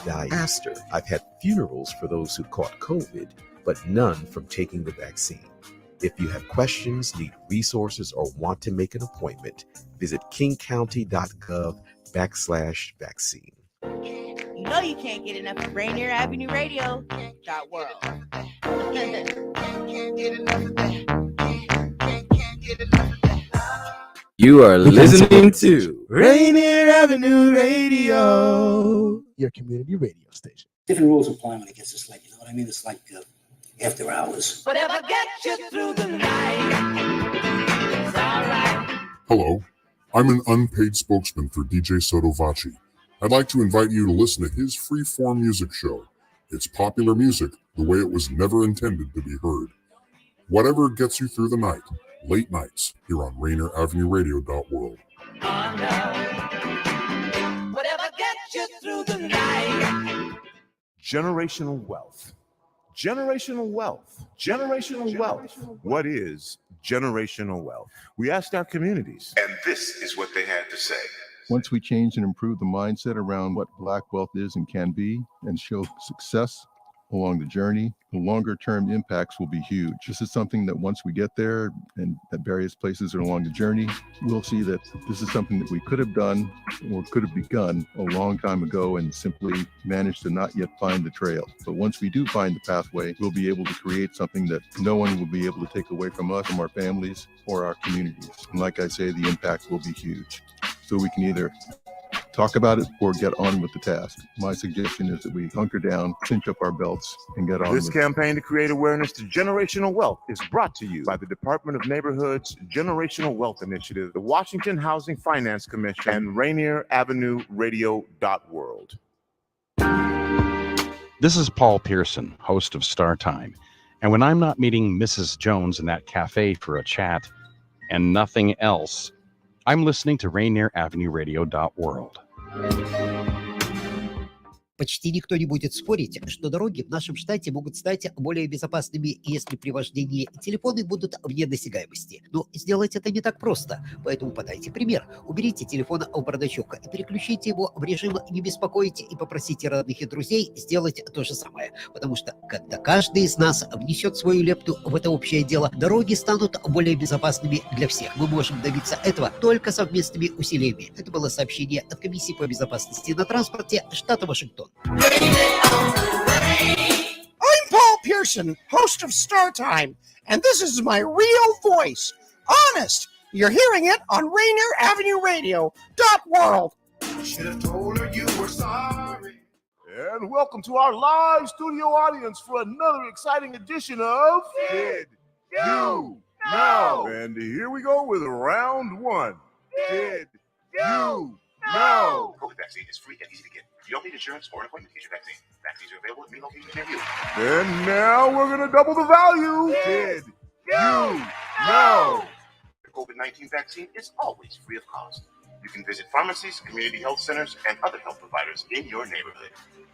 died faster. I've had funerals for those who caught COVID, but none from taking the vaccine. If you have questions, need resources, or want to make an appointment, visit kingcounty.gov/vaccine. You know you can't get enough of Rainier Avenue Radio .world. You are listening to Rainier Avenue Radio, your community radio station. Different rules apply when it gets this late. You know what I mean? It's like after hours. Whatever gets you through the night, it's all right. Hello, I'm an unpaid spokesman for DJ Sotovaci. I'd like to invite you to listen to his free-form music show. It's popular music the way it was never intended to be heard. Whatever gets you through the night, late nights, here on RainierAvenueRadio.world. Whatever gets you through the night. Generational wealth. Generational wealth. Generational wealth. What is generational wealth? We asked our communities, and this is what they had to say. Once we change and improve the mindset around what Black wealth is and can be, and show success along the journey, the longer term impacts will be huge. This is something that once we get there and at various places along the journey, we'll see that this is something that we could have done or could have begun a long time ago and simply managed to not yet find the trail. But once we do find the pathway, we'll be able to create something that no one will be able to take away from us, from our families or our communities. And like I say, the impact will be huge. So we can either talk about it or get on with the task. My suggestion is that we hunker down, cinch up our belts, and get on This with it. campaign to create awareness to generational wealth is brought to you by the Department of Neighborhood's Generational Wealth Initiative, the Washington Housing Finance Commission, and Rainier Avenue Radio.world. This is Paul Pearson, host of Star Time. And when I'm not meeting Mrs. Jones in that cafe for a chat and nothing else, I'm listening to Rainier Avenue Radio.world. Почти никто не будет спорить, что дороги в нашем штате могут стать более безопасными, если при вождении телефоны будут вне досягаемости. Но сделать это не так просто, поэтому подайте пример. Уберите телефон в бардачок и переключите его в режим «Не беспокоить» и попросите родных и друзей сделать то же самое. Потому что, когда каждый из нас внесет свою лепту в это общее дело, дороги станут более безопасными для всех. Мы можем добиться этого только совместными усилиями. Это было сообщение от Комиссии по безопасности на транспорте штата Вашингтон. I'm Paul Pearson, host of Star Time, and this is my real voice. Honest, you're hearing it on Rainier Avenue Radio.world. Should have told her you were sorry. And welcome to our live studio audience for another exciting edition of Did You Know? And here we go with round one. Did you know? COVID vaccine is free and easy to get. You don't need insurance or an appointment to get your vaccine. Vaccines are available at many locations near you. And now we're going to double the value. Did you know? The COVID-19 vaccine is always free of cost. You can visit pharmacies, community health centers, and other health providers in your neighborhood.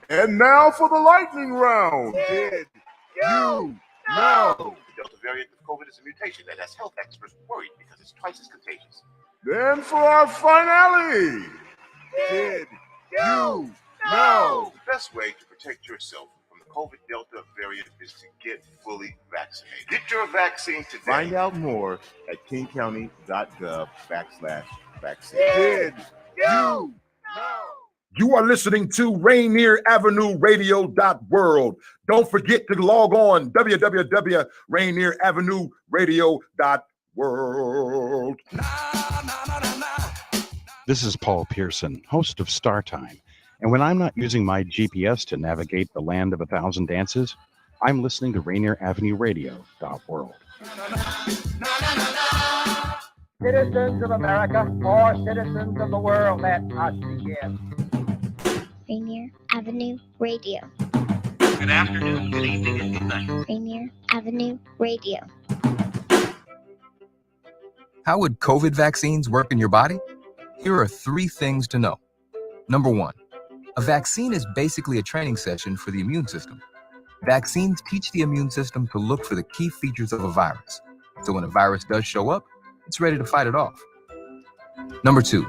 And now for the lightning round. Did you know? The Delta variant of COVID is a mutation that has health experts worried because it's twice as contagious. Then for our finale. Did you know? The best way to protect yourself from the COVID Delta variant is to get fully vaccinated. Get your vaccine today. Find out more at kingcounty.gov/vaccine. Did you know? You are listening to Rainier Avenue Radio.world. Don't forget to log on www.rainieravenueradio.world. This is Paul Pearson, host of Star Time. And when I'm not using my GPS to navigate the land of 1,000 dances, I'm listening to Rainier Avenue Radio.world. Citizens of America or citizens of the world, let us begin. Rainier Avenue Radio. Good afternoon, good evening, and good night. Rainier Avenue Radio. How would COVID vaccines work in your body? Here are 3 things to know. Number 1, a vaccine is basically a training session for the immune system. Vaccines teach the immune system to look for the key features of a virus. So when a virus does show up, it's ready to fight it off. Number 2,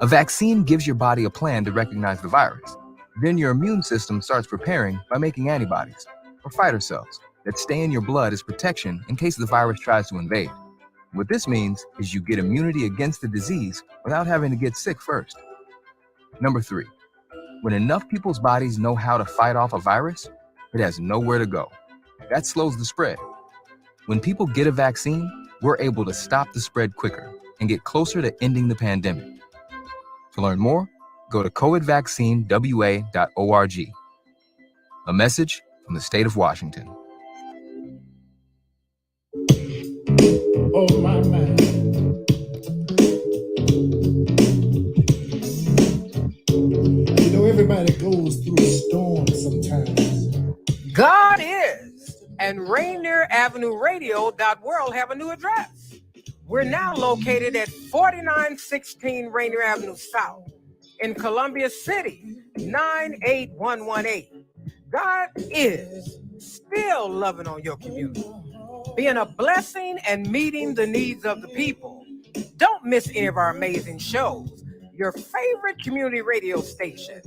a vaccine gives your body a plan to recognize the virus. Then your immune system starts preparing by making antibodies, or fighter cells, that stay in your blood as protection in case the virus tries to invade. What this means is you get immunity against the disease without having to get sick first. Number 3, when enough people's bodies know how to fight off a virus, it has nowhere to go. That slows the spread. When people get a vaccine, we're able to stop the spread quicker and get closer to ending the pandemic. To learn more, go to covidvaccinewa.org. A message from the state of Washington. Oh, my man. You know, everybody goes through a storm sometimes. God is, and Rainier Avenue Radio.world have a new address. We're now located at 4916 Rainier Avenue South in Columbia City, 98118. God is still loving on your community, being a blessing and meeting the needs of the people. Don't miss any of our amazing shows. Your favorite community radio station.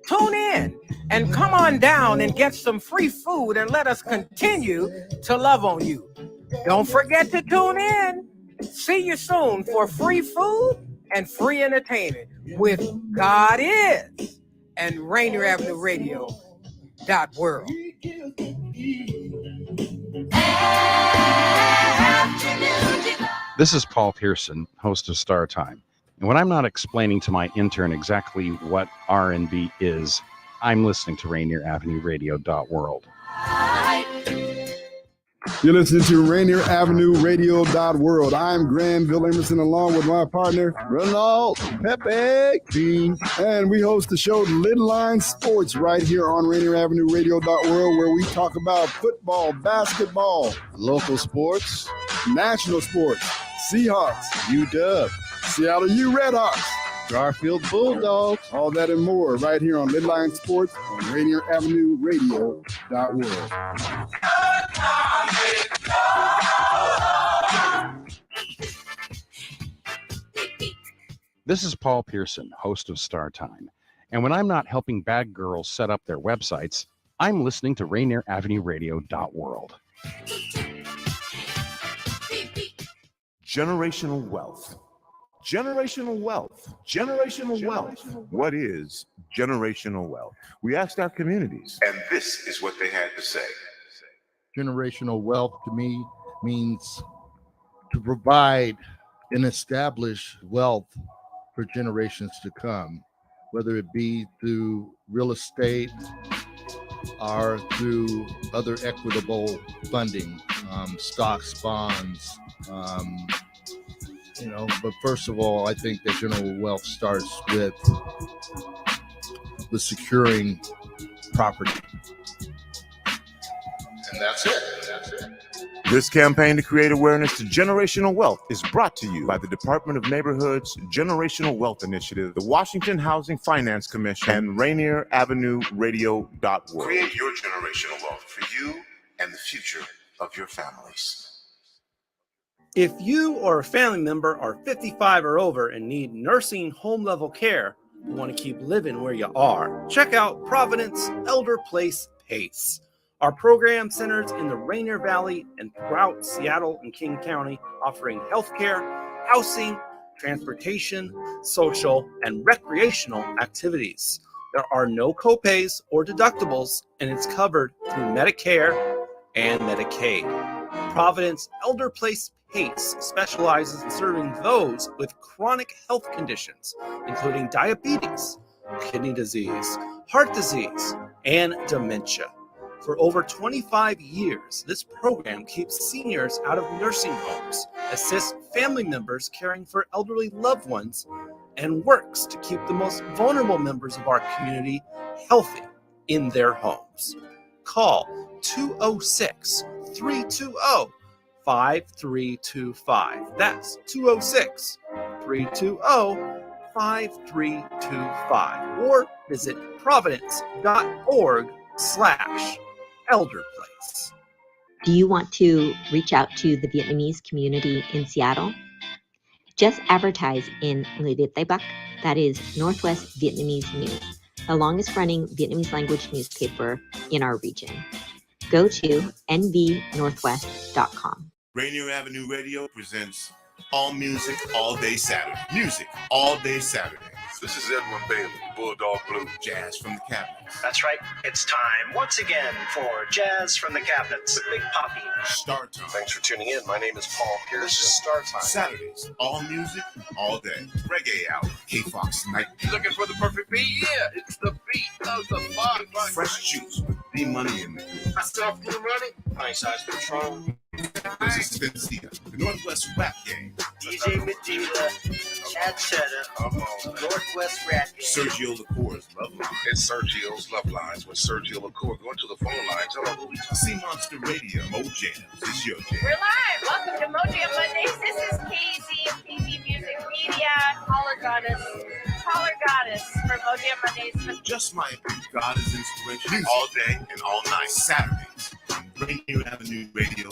Tune in and come on down and get some free food and let us continue to love on you. Don't forget to tune in. See you soon for free food and free entertainment with God Is and Rainier Avenue Radio.world. This is Paul Pearson, host of Star Time. And when I'm not explaining to my intern exactly what R&B is, I'm listening to Rainier Avenue Radio.world. You're listening to Rainier Avenue Radio.world. I'm Granville Emerson along with my partner, Ronald Pepe King. And we host the show Little Line Sports right here on Rainier Avenue Radio.world, where we talk about football, basketball, local sports, national sports, Seahawks, UW, Seattle U Redhawks, Garfield Bulldogs, all that and more right here on Little Line Sports on Rainier Avenue Radio.world. This is Paul Pearson, host of Star Time. And when I'm not helping bad girls set up their websites, I'm listening to Rainier Avenue Radio.world. Generational wealth. Generational wealth. Generational wealth. What is generational wealth? We asked our communities, and this is what they had to say. Generational wealth to me means to provide and establish wealth for generations to come, whether it be through real estate or through other equitable funding, stocks, bonds, but first of all, I think that general wealth starts with securing property. And that's it. This campaign to create awareness to generational wealth is brought to you by the Department of Neighborhood's Generational Wealth Initiative, the Washington Housing Finance Commission, and Rainier Avenue Radio.world. Create your generational wealth for you and the future of your families. If you or a family member are 55 or over and need nursing home level care, you want to keep living where you are, check out Providence Elder Place PACE. Our program centers in the Rainier Valley and throughout Seattle and King County, offering healthcare, housing, transportation, social, and recreational activities. There are no copays or deductibles, and it's covered through Medicare and Medicaid. Providence Elder Place PACE specializes in serving those with chronic health conditions, including diabetes, kidney disease, heart disease, and dementia. For over 25 years, this program keeps seniors out of nursing homes, assists family members caring for elderly loved ones, and works to keep the most vulnerable members of our community healthy in their homes. Call 206-320-5325. That's 206-320-5325. Or visit providence.org/Elder Place. Do you want to reach out to the Vietnamese community in Seattle? Just advertise in Le Viet Tây Bắc, that is Northwest Vietnamese News, the longest running Vietnamese language newspaper in our region. Go to nvnorthwest.com. Rainier Avenue Radio presents All Music, All Day Saturday. Music, all day Saturday. This is Edwin Bailey, Bulldog Blue. Jazz from the Cabinets. That's right. It's time once again for Jazz from the Cabinets with Big Poppy. Star Time. Thanks for tuning in. My name is Paul Pierce. This is Star Time. Saturdays, all music, all day. Reggae Hour, K-Fox Night. You looking for the perfect beat? Yeah, it's the beat of the funk. Fresh Juice with D-Money in the group. Myself, Blue Money. Nice Size Patron. This is Spencia, the Northwest Rap Gang. DJ Medina, Chad Cheddar, Northwest Rap Gang. Sergio LaCour's Love Line. It's Sergio's Love Lines with Sergio LaCour. Going to the phone lines. Hello. Sea Monster Radio, Mo Jams. It's your jam. We're live. Welcome to Mo Jam Mondays. This is KZ of KZ Music Media. Caller Goddess for Mo Jam Mondays. Just my Goddess inspiration all day and all night. Saturdays on Rainier Avenue Radio.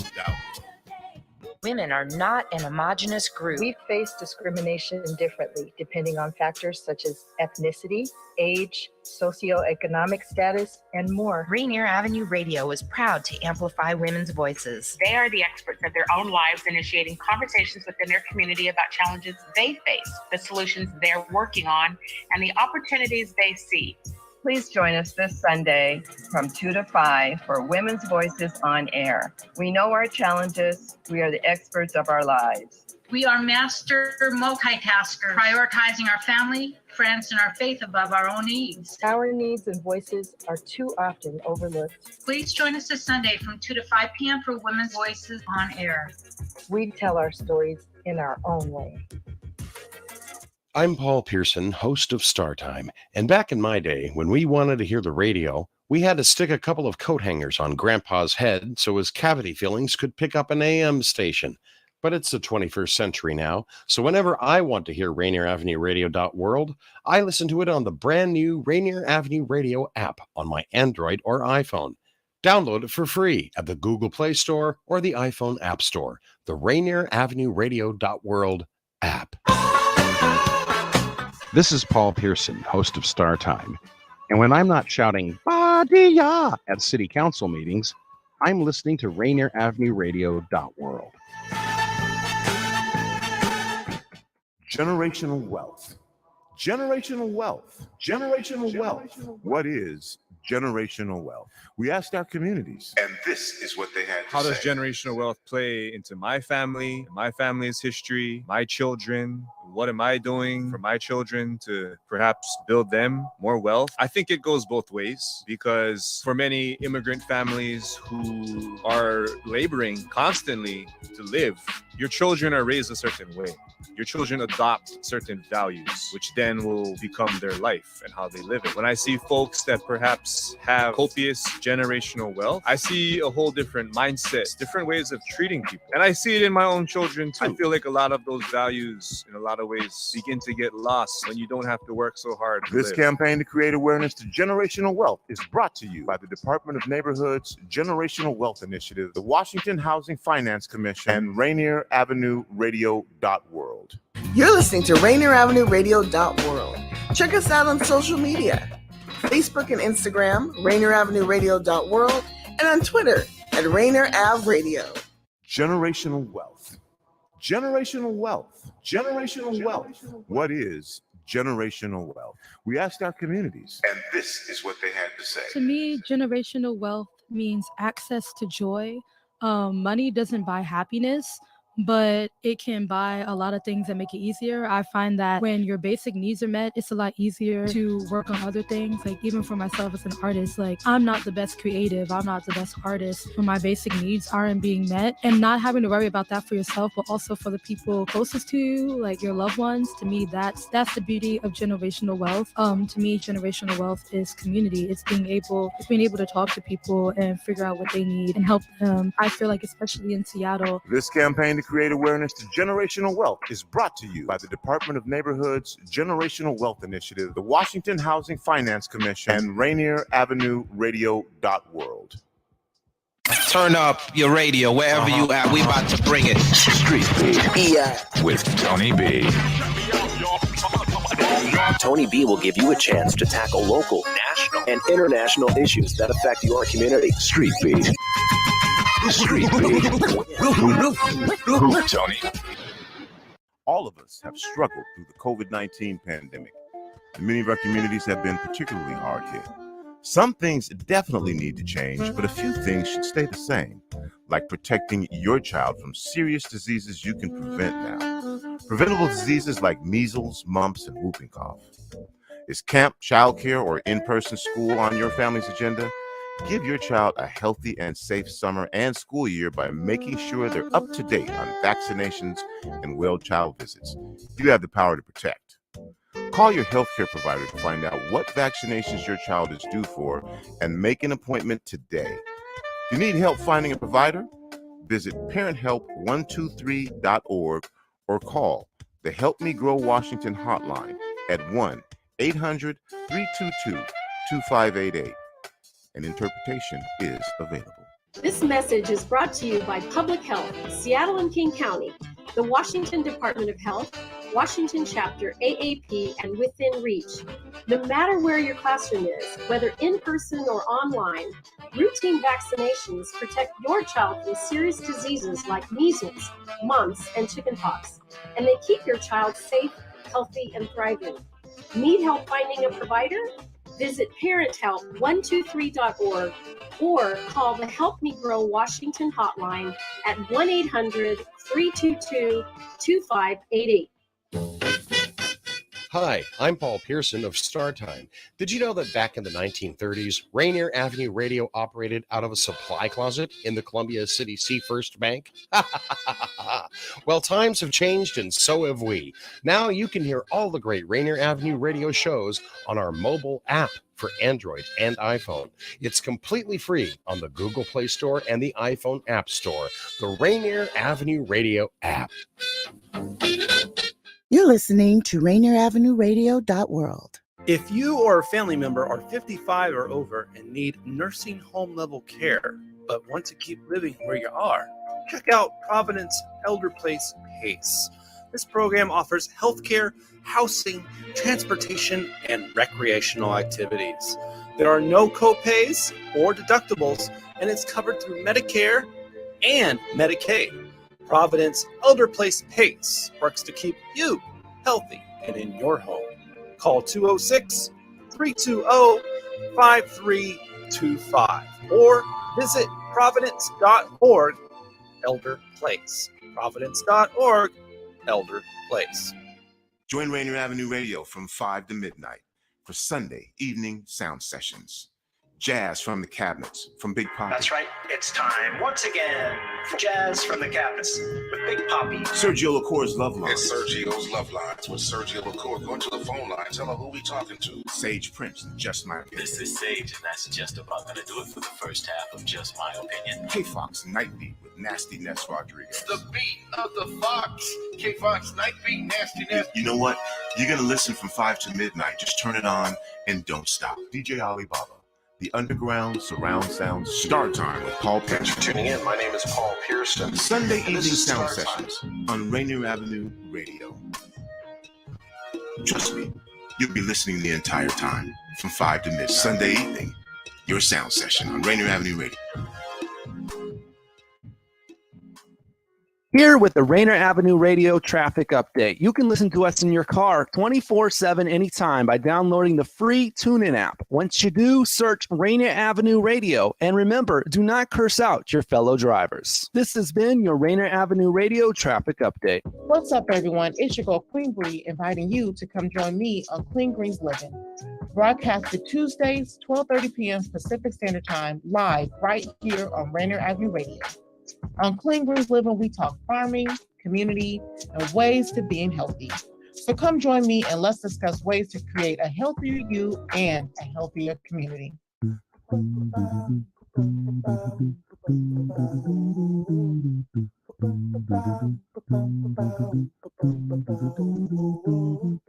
Women are not an homogenous group. We face discrimination differently depending on factors such as ethnicity, age, socioeconomic status, and more. Rainier Avenue Radio is proud to amplify women's voices. They are the experts of their own lives, initiating conversations within their community about challenges they face, the solutions they're working on, and the opportunities they see. Please join us this Sunday from 2 to 5 for Women's Voices on Air. We know our challenges. We are the experts of our lives. We are master multitaskers, prioritizing our family, friends, and our faith above our own needs. Our needs and voices are too often overlooked. Please join us this Sunday from 2 to 5 p.m. for Women's Voices on Air. We tell our stories in our own way. I'm Paul Pearson, host of Star Time, and back in my day, when we wanted to hear the radio, we had to stick a couple of coat hangers on Grandpa's head so his cavity fillings could pick up an AM station. But it's the 21st century now, so whenever I want to hear Rainier Avenue Radio.world, I listen to it on the brand new Rainier Avenue Radio app on my Android or iPhone. Download it for free at the Google Play Store or the iPhone App Store, the Rainier Avenue Radio.world app. This is Paul Pearson, host of Star Time. And when I'm not shouting, "Ba-dee-ya" at city council meetings, I'm listening to Rainier Avenue Radio.world. Generational wealth. Generational wealth. Generational wealth. What is generational wealth? We asked our communities, and this is what they had to How say. does generational wealth play into my family, my family's history, my children? What am I doing for my children to perhaps build them more wealth? I think it goes both ways, because for many immigrant families who are laboring constantly to live, your children are raised a certain way. Your children adopt certain values, which then will become their life and how they live it. When I see folks that perhaps have copious generational wealth, I see a whole different mindset, different ways of treating people. And I see it in my own children too. I feel like a lot of those values, in a lot of ways, begin to get lost when you don't have to work so hard to This live. campaign to create awareness to generational wealth is brought to you by the Department of Neighborhoods Generational Wealth Initiative, the Washington Housing Finance Commission, and Rainier Avenue Radio.world. You're listening to Rainier Avenue Radio.world. Check us out on social media, Facebook and Instagram, Rainier Avenue Radio.world, and on Twitter at Rainier Av Radio. Generational wealth. Generational wealth. Generational wealth. What is generational wealth? We asked our communities, and this is what they had to say. To me, generational wealth means access to joy. Money doesn't buy happiness, but it can buy a lot of things that make it easier. I find that when your basic needs are met, it's a lot easier to work on other things. Like even for myself as an artist, like I'm not the best creative, I'm not the best artist when my basic needs aren't being met, and not having to worry about that for yourself, but also for the people closest to you, like your loved ones. To me, that's the beauty of generational wealth. To me, generational wealth is community. It's being able to talk to people and figure out what they need and help them. I feel like especially in Seattle, this campaign to create awareness to generational wealth is brought to you by the Department of Neighborhoods Generational Wealth Initiative, the Washington Housing Finance Commission, and Rainier Avenue Radio.world. Turn up your radio wherever you at. We about to bring it. Street Beat with Tony B. Tony B will give you a chance to tackle local, national, and international issues that affect your community. Street Beat. Street Beat. Tony. All of us have struggled through the COVID-19 pandemic, and many of our communities have been particularly hard hit. Some things definitely need to change, but a few things should stay the same, like protecting your child from serious diseases you can prevent now. Preventable diseases like measles, mumps, and whooping cough. Is camp, childcare, or in-person school on your family's agenda? Give your child a healthy and safe summer and school year by making sure they're up to date on vaccinations and well child visits. You have the power to protect. Call your healthcare provider to find out what vaccinations your child is due for and make an appointment today. If you need help finding a provider, visit parenthelp123.org or call the Help Me Grow Washington hotline at 1-800-322-2588. An interpretation is available. This message is brought to you by Public Health, Seattle and King County, the Washington Department of Health, Washington Chapter AAP, and Within Reach. No matter where your classroom is, whether in person or online, routine vaccinations protect your child from serious diseases like measles, mumps, and chickenpox, and they keep your child safe, healthy, and thriving. Need help finding a provider? Visit parenthelp123.org or call the Help Me Grow Washington hotline at 1-800-322-2588. Hi, I'm Paul Pearson of StarTime. Did you know that back in the 1930s, Rainier Avenue Radio operated out of a supply closet in the Columbia City Seafirst Bank? Well, times have changed and so have we. Now you can hear all the great Rainier Avenue Radio shows on our mobile app for Android and iPhone. It's completely free on the Google Play Store and the iPhone App Store. The Rainier Avenue Radio app. You're listening to Rainier Avenue Radio.world. If you or a family member are 55 or over and need nursing home level care, but want to keep living where you are, check out Providence Elder Place PACE. This program offers healthcare, housing, transportation, and recreational activities. There are no co-pays or deductibles, and it's covered through Medicare and Medicaid. Providence Elder Place PACE works to keep you healthy and in your home. Call 206-320-5325 or visit providence.org Elder Place. Providence.org Elder Place. Join Rainier Avenue Radio from 5 to midnight for Sunday evening sound sessions. Jazz from the Cabinets from Big Poppy. That's right. It's time once again for Jazz from the Cabinets with Big Poppy. Sergio LaCour's Love Lines. It's Sergio's Love Lines with Sergio LaCour. Go to the phone line. Tell her who we talking to. Sage Prince and Just My Opinion. This is Sage, and that's just about going to do it for the first half of Just My Opinion. K-Fox Nightbeat with Nasty Ness Rodriguez. The beat of the Fox. K-Fox Nightbeat, Nasty Ness. You know what? You're going to listen from 5 to midnight. Just turn it on and don't stop. DJ Alibaba. The Underground Surround Sound Star Time with Paul Pearson. Thanks for tuning in. My name is Paul Pearson. Sunday evening sound sessions on Rainier Avenue Radio. Trust me, you'll be listening the entire time from 5 to midnight. Sunday evening, your sound session on Rainier Avenue Radio. Here with the Rainier Avenue Radio traffic update. You can listen to us in your car 24/7 anytime by downloading the free TuneIn app. Once you do, search Rainier Avenue Radio. And remember, do not curse out your fellow drivers. This has been your Rainier Avenue Radio traffic update. What's up, everyone? It's your girl, Queen Bree, inviting you to come join me on Clean Greens Living. Broadcasted Tuesdays, 12:30 p.m. Pacific Standard Time, live right here on Rainier Avenue Radio. On Clean Greens Living, we talk farming, community, and ways to being healthy. So come join me and let's discuss ways to create a healthier you and a healthier community.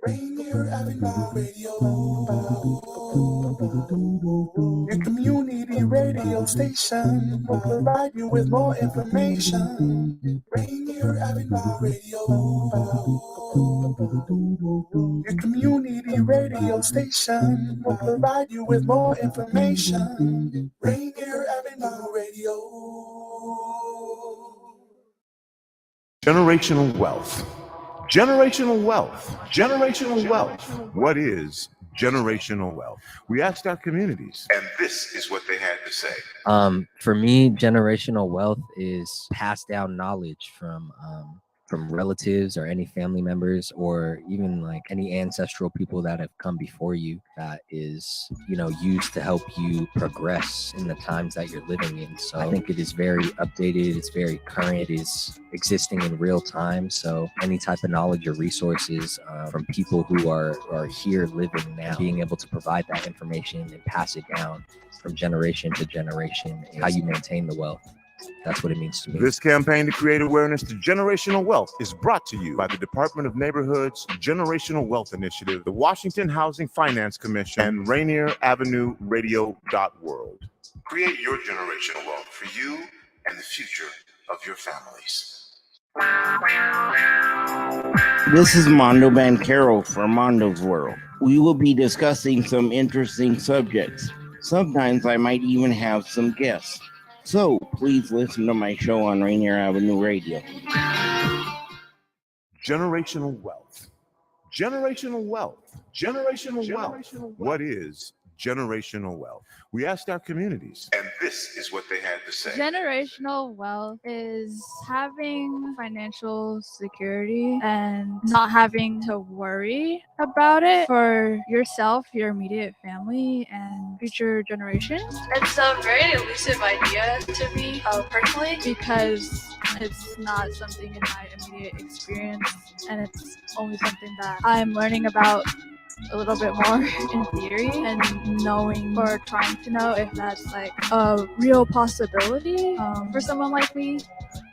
Rainier Avenue Radio, your community radio station will provide you with more information. Rainier Rainier Avenue Radio. Your community radio station will provide you with more information. Rainier Avenue Radio. Generational wealth. Generational wealth. Generational wealth. What is generational wealth? We asked our communities, and this is what they had to say. For me, generational wealth is passed down knowledge from relatives or any family members, or even like any ancestral people that have come before you, that is, used to help you progress in the times that you're living in. So I think it is very updated, it's very current, it is existing in real time. So any type of knowledge or resources from people who are here living now, being able to provide that information and pass it down from generation to generation, and how you maintain the wealth. That's what it means to me. This campaign to create awareness to generational wealth is brought to you by the Department of Neighborhood's Generational Wealth Initiative, the Washington Housing Finance Commission, and Rainier Avenue Radio.world. Create your generational wealth for you and the future of your families. This is Mondo Bancaro from Mondo's World. We will be discussing some interesting subjects. Sometimes I might even have some guests. So please listen to my show on Rainier Avenue Radio. Generational wealth. Generational wealth. Generational wealth. What is generational wealth? We asked our communities, and this is what they had to say. Generational wealth is having financial security and not having to worry about it for yourself, your immediate family, and future generations. It's a very elusive idea to me personally, because it's not something in my immediate experience, and it's only something that I'm learning about a little bit more in theory, and knowing or trying to know if that's like a real possibility for someone like me.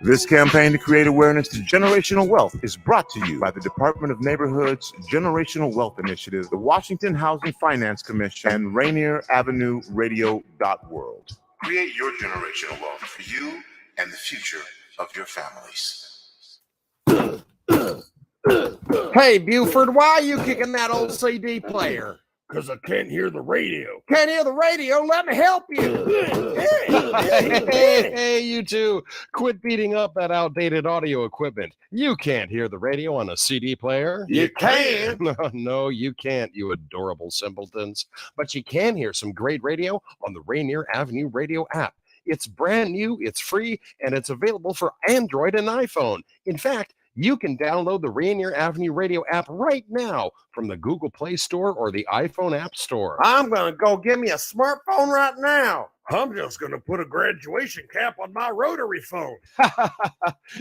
This campaign to create awareness to generational wealth is brought to you by the Department of Neighborhood's Generational Wealth Initiative, the Washington Housing Finance Commission, and Rainier Avenue Radio.world. Create your generational wealth for you and the future of your families. Hey, Buford, why are you kicking that old CD player? Because I can't hear the radio. Can't hear the radio? Let me help you. Hey, you two, quit beating up that outdated audio equipment. You can't hear the radio on a CD player. You can. No, you can't, you adorable simpletons. But you can hear some great radio on the Rainier Avenue Radio App. It's brand new, it's free, and it's available for Android and iPhone. In fact, you can download the Rainier Avenue Radio app right now from the Google Play Store or the iPhone App Store. I'm going to go get me a smartphone right now. I'm just going to put a graduation cap on my rotary phone.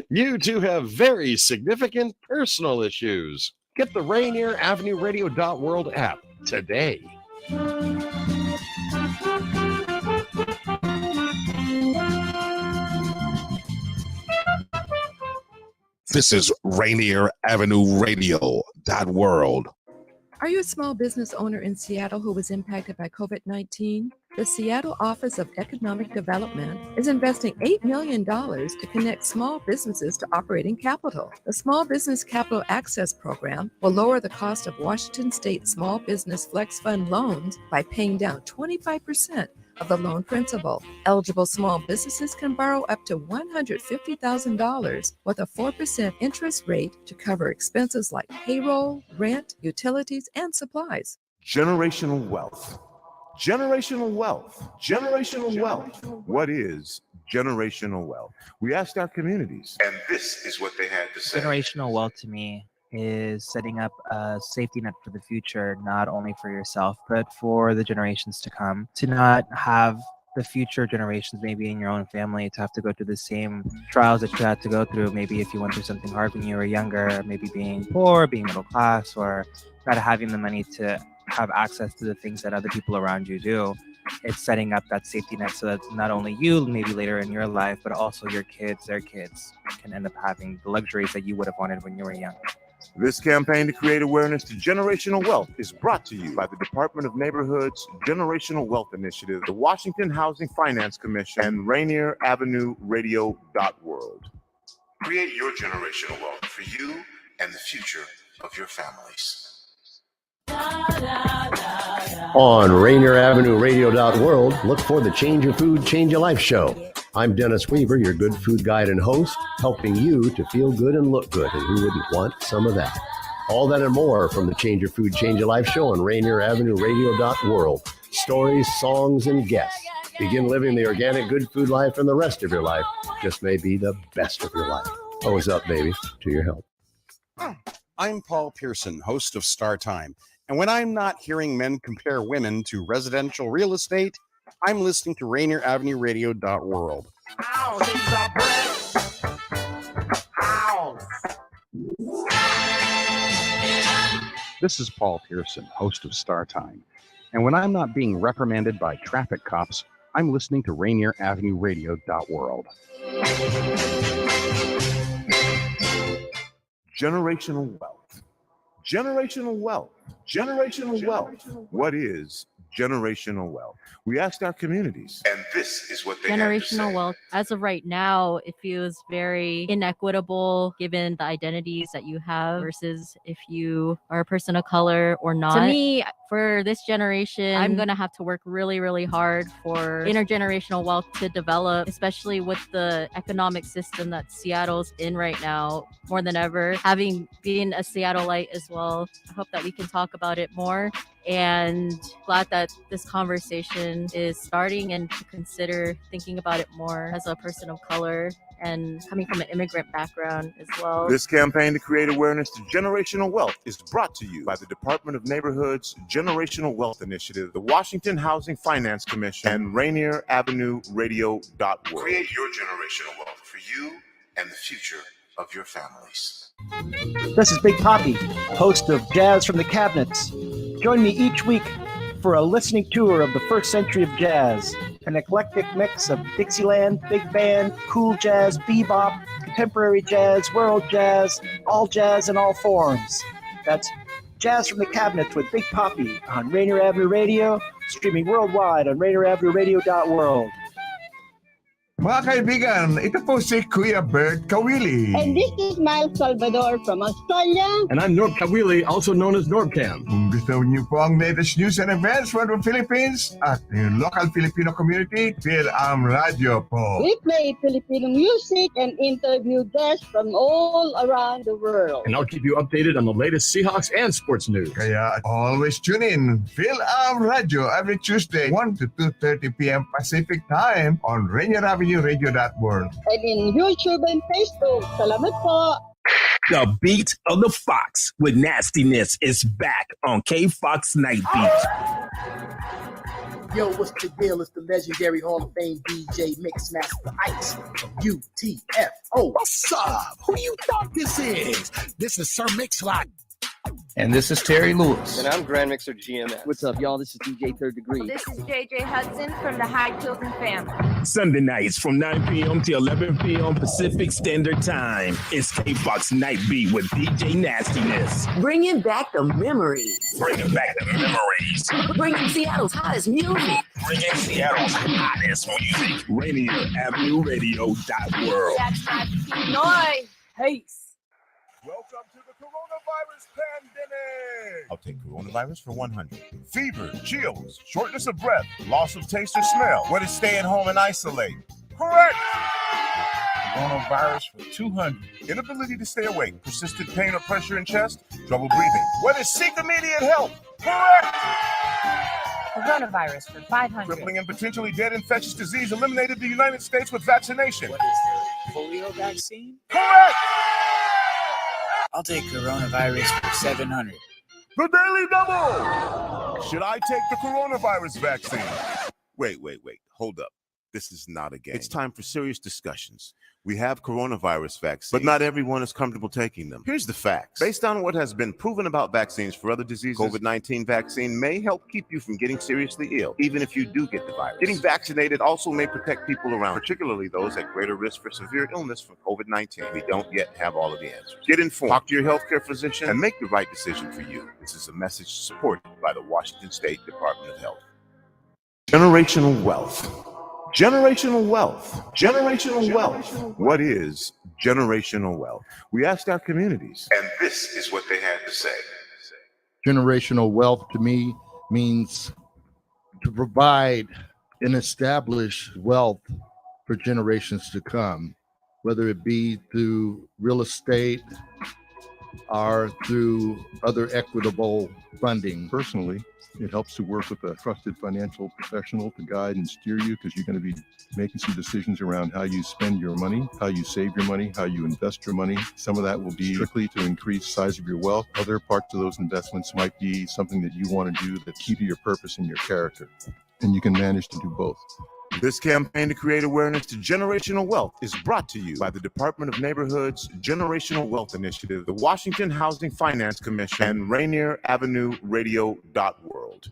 You two have very significant personal issues. Get the Rainier Avenue Radio.world app today. This is Rainier Avenue Radio.world. Are you a small business owner in Seattle who was impacted by COVID-19? The Seattle Office of Economic Development is investing $8 million to connect small businesses to operating capital. The Small Business Capital Access Program will lower the cost of Washington State Small Business Flex Fund loans by paying down 25% of the loan principal. Eligible small businesses can borrow up to $150,000 with a 4% interest rate to cover expenses like payroll, rent, utilities, and supplies. Generational wealth. Generational wealth. Generational wealth. What is generational wealth? We asked our communities, and this is what they had to say. Generational wealth to me is setting up a safety net for the future, not only for yourself, but for the generations to come, to not have the future generations, maybe in your own family, to have to go through the same trials that you had to go through. Maybe if you went through something hard when you were younger, maybe being poor, being middle class, or not having the money to have access to the things that other people around you do. It's setting up that safety net so that not only you, maybe later in your life, but also your kids, their kids, can end up having the luxuries that you would have wanted when you were young. This campaign to create awareness to generational wealth is brought to you by the Department of Neighborhood's Generational Wealth Initiative, the Washington Housing Finance Commission, and Rainier Avenue Radio.world. Create your generational wealth for you and the future of your families. On RainierAvenueRadio.world, look for the Change Your Food, Change Your Life show. I'm Dennis Weaver, your good food guide and host, helping you to feel good and look good, and who wouldn't want some of that? All that and more from the Change Your Food, Change Your Life show on RainierAvenueRadio.world. Stories, songs, and guests. Begin living the organic good food life, and the rest of your life just may be the best of your life. Always up, baby, to your help. I'm Paul Pearson, host of Star Time. And when I'm not hearing men compare women to residential real estate, I'm listening to RainierAvenueRadio.world. Ow, things are breath. Ow. This is Paul Pearson, host of Star Time. And when I'm not being reprimanded by traffic cops, I'm listening to RainierAvenueRadio.world. Generational wealth. Generational wealth. Generational wealth. What is generational wealth? We asked our communities. And this is what they have to Generational say. wealth, as of right now, it feels very inequitable given the identities that you have versus if you are a person of color or not. To me, for this generation, I'm going to have to work really, really hard for intergenerational wealth to develop, especially with the economic system that Seattle's in right now, more than ever. Having been a Seattleite as well, I hope that we can talk about it more. And glad that this conversation is starting and to consider thinking about it more as a person of color and coming from an immigrant background as well. This campaign to create awareness to generational wealth is brought to you by the Department of Neighborhood's Generational Wealth Initiative, the Washington Housing Finance Commission, and RainierAvenueRadio.world. Create your generational wealth for you and the future of your families. This is Big Poppy, host of Jazz from the Cabinets. Join me each week for a listening tour of the first century of jazz, an eclectic mix of Dixieland, big band, cool jazz, bebop, contemporary jazz, world jazz, all jazz in all forms. That's Jazz from the Cabinets with Big Poppy on Rainier Avenue Radio, streaming worldwide on RainierAvenueRadio.world. Mga kaibigan, ito po si Kuya Bert Kawili. And this is Miles Salvador from Australia. And I'm Norb Kawili, also known as Norbcam. Kung gusto niyo po ang latest news and events from the Philippines at the local Filipino community, PhilAm Radio po. We play Filipino music and interview guests from all around the world. And I'll keep you updated on the latest Seahawks and sports news. Kaya always tune in. PhilAm Radio every Tuesday, 1 to 2:30 p.m. Pacific Time on Rainier Avenue Radio.world. And in YouTube and Facebook. Salamat po. The Beat of the Fox with Nastiness is back on K-Fox Night Beat. Yo, what's the deal? It's the legendary Hall of Fame DJ Mixmaster Ice. UTFO. What's up? Who you thought this is? This is Sir Mix-a-Lot. And this is Terry Lewis. And I'm Grand Mixer GMS. What's up, y'all? This is DJ Third Degree. This is JJ Hudson from the High Children family. Sunday nights from 9 p.m. to 11 p.m. Pacific Standard Time. It's K-Fox Night Beat with DJ Nastiness. Bringing back the memories. Bringing back the memories. Bringing Seattle's hottest music. Bringing Seattle's hottest music. RainierAvenueRadio.world. Noise. Peace. Welcome to the coronavirus pandemic. I'll take coronavirus for 100. Fever, chills, shortness of breath, loss of taste or smell. What is stay at home and isolate? Correct. Coronavirus for 200. Inability to stay awake, persistent pain or pressure in chest, trouble breathing. What is seek immediate help? Correct. Coronavirus for 500. Crippling and potentially dead infectious disease eliminated the United States with vaccination. What is the polio vaccine? Correct. I'll take coronavirus for 700. The Daily Double! Should I take the coronavirus vaccine? Wait. Hold up. This is not a game. It's time for serious discussions. We have coronavirus vaccines, but not everyone is comfortable taking them. Here's the facts. Based on what has been proven about vaccines for other diseases, COVID-19 vaccine may help keep you from getting seriously ill, even if you do get the virus. Getting vaccinated also may protect people around, particularly those at greater risk for severe illness from COVID-19. We don't yet have all of the answers. Get informed, talk to your healthcare physician, and make the right decision for you. This is a message supported by the Washington State Department of Health. Generational wealth. Generational wealth. Generational wealth. What is generational wealth? We asked our communities, And this is what they had to say. Generational wealth to me means to provide and establish wealth for generations to come, whether it be through real estate or through other equitable funding. Personally, it helps to work with a trusted financial professional to guide and steer you, because you're going to be making some decisions around how you spend your money, how you save your money, how you invest your money. Some of that will be strictly to increase the size of your wealth. Other parts of those investments might be something that you want to do that's key to your purpose and your character. And you can manage to do both. This campaign to create awareness to generational wealth is brought to you by the Department of Neighborhood's Generational Wealth Initiative, the Washington Housing Finance Commission, and Rainier Avenue Radio World.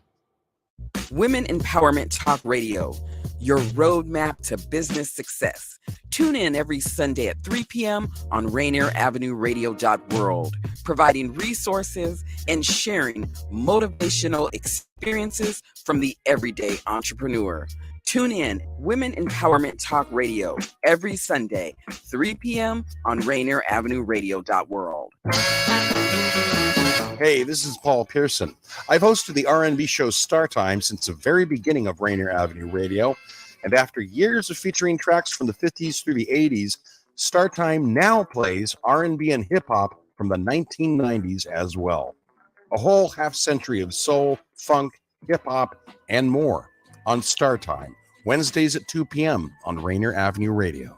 Women Empowerment Talk Radio, your roadmap to business success. Tune in every Sunday at 3 p.m. on Rainier Avenue Radio World, providing resources and sharing motivational experiences from the everyday entrepreneur. Tune in Women Empowerment Talk Radio every Sunday, 3 p.m. on Rainier Avenue Radio World. Hey, this is Paul Pearson. I've hosted the R&B show Star Time since the very beginning of Rainier Avenue Radio, and after years of featuring tracks from the 50s through the 80s, Star Time now plays R&B and hip-hop from the 1990s as well. A whole half-century of soul, funk, hip-hop, and more on Star Time, Wednesdays at 2 p.m. on Rainier Avenue Radio.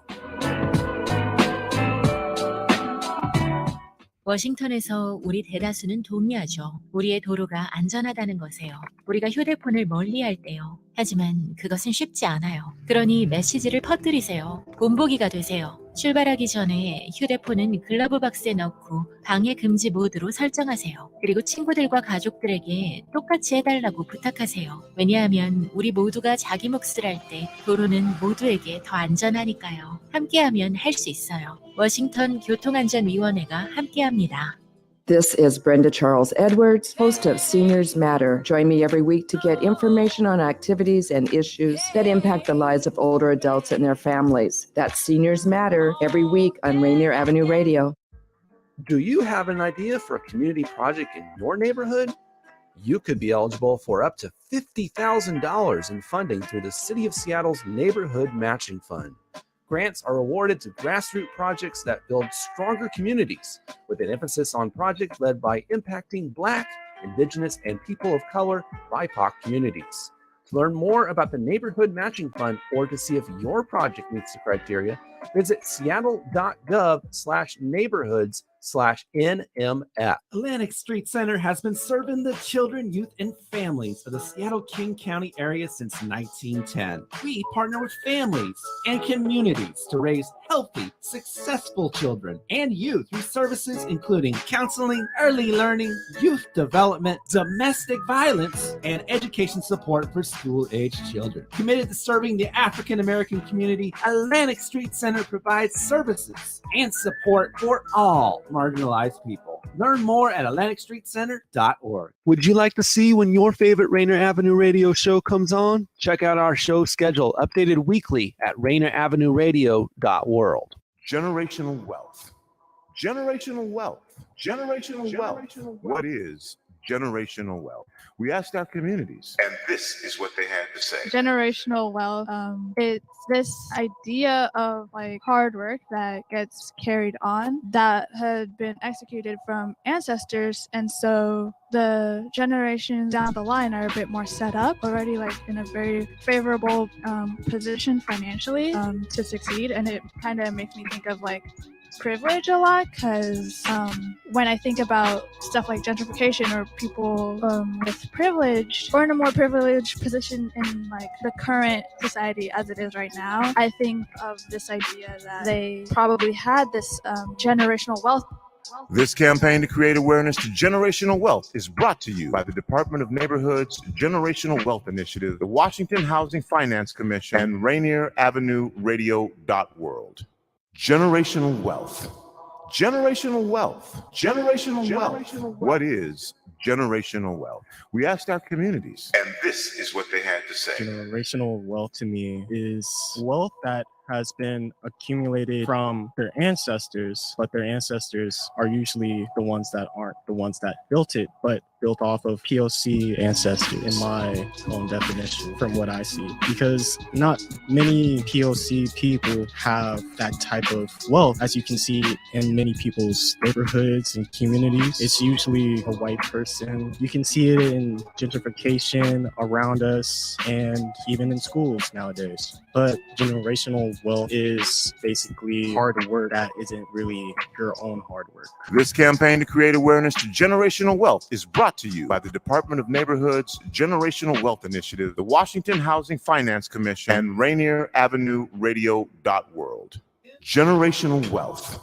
워싱턴에서 우리 대다수는 동의하죠. 우리의 도로가 안전하다는 것에요. 우리가 휴대폰을 멀리할 때요. 하지만 그것은 쉽지 않아요. 그러니 메시지를 퍼뜨리세요. 본보기가 되세요. 출발하기 전에 휴대폰은 글러브 박스에 넣고 방해 금지 모드로 설정하세요. 그리고 친구들과 가족들에게 똑같이 해달라고 부탁하세요. 왜냐하면 우리 모두가 자기 몫을 할 때 도로는 모두에게 더 안전하니까요. 함께하면 할 수 있어요. 워싱턴 교통안전위원회가 함께합니다. This is Brenda Charles Edwards, host of Seniors Matter. Join me every week to get information on activities and issues that impact the lives of older adults and their families. That's Seniors Matter every week on Rainier Avenue Radio. Do you have an idea for a community project in your neighborhood? You could be eligible for up to $50,000 in funding through the City of Seattle's Neighborhood Matching Fund. Grants are awarded to grassroots projects that build stronger communities, with an emphasis on projects led by impacting Black, Indigenous, and people of color BIPOC communities. To learn more about the Neighborhood Matching Fund or to see if your project meets the criteria, visit seattle.gov/neighborhoods/NMF. Atlantic Street Center has been serving the children, youth, and families of the Seattle-King County area since 1910. We partner with families and communities to raise healthy, successful children and youth through services including counseling, early learning, youth development, domestic violence, and education support for school-aged children. Committed to serving the African-American community, Atlantic Street Center provides services and support for all marginalized people. Learn more at AtlanticStreetCenter.org. Would you like to see when your favorite Rainier Avenue Radio show comes on? Check out our show schedule, updated weekly at RainierAvenueRadio.world. Generational wealth. Generational wealth. Generational wealth. What is generational wealth? We asked our communities, and this is what they had to say. Generational wealth, it's this idea of like hard work that gets carried on that had been executed from ancestors, and so the generations down the line are a bit more set up already, like in a very favorable position financially to succeed. And it kind of makes me think of like privilege a lot, because when I think about stuff like gentrification or people with privilege or in a more privileged position in like the current society as it is right now, I think of this idea that they probably had this generational wealth. This campaign to create awareness to generational wealth is brought to you by the Department of Neighborhood's Generational Wealth Initiative, the Washington Housing Finance Commission, and Rainier Avenue Radio World. Generational wealth. Generational wealth. Generational wealth. What is generational wealth? We asked our communities. And this is what they had to say. Generational wealth to me is wealth that has been accumulated from their ancestors, but their ancestors are usually the ones that aren't the ones that built it, but built off of POC ancestors, in my own definition, from what I see. Because not many POC people have that type of wealth, as you can see in many people's neighborhoods and communities. It's usually a white person. You can see it in gentrification around us and even in schools nowadays. But generational wealth is basically hard work that isn't really your own hard work. This campaign to create awareness to generational wealth is brought to you by the Department of Neighborhoods Generational Wealth Initiative, the Washington Housing Finance Commission, and Rainier Avenue Radio World. Generational wealth.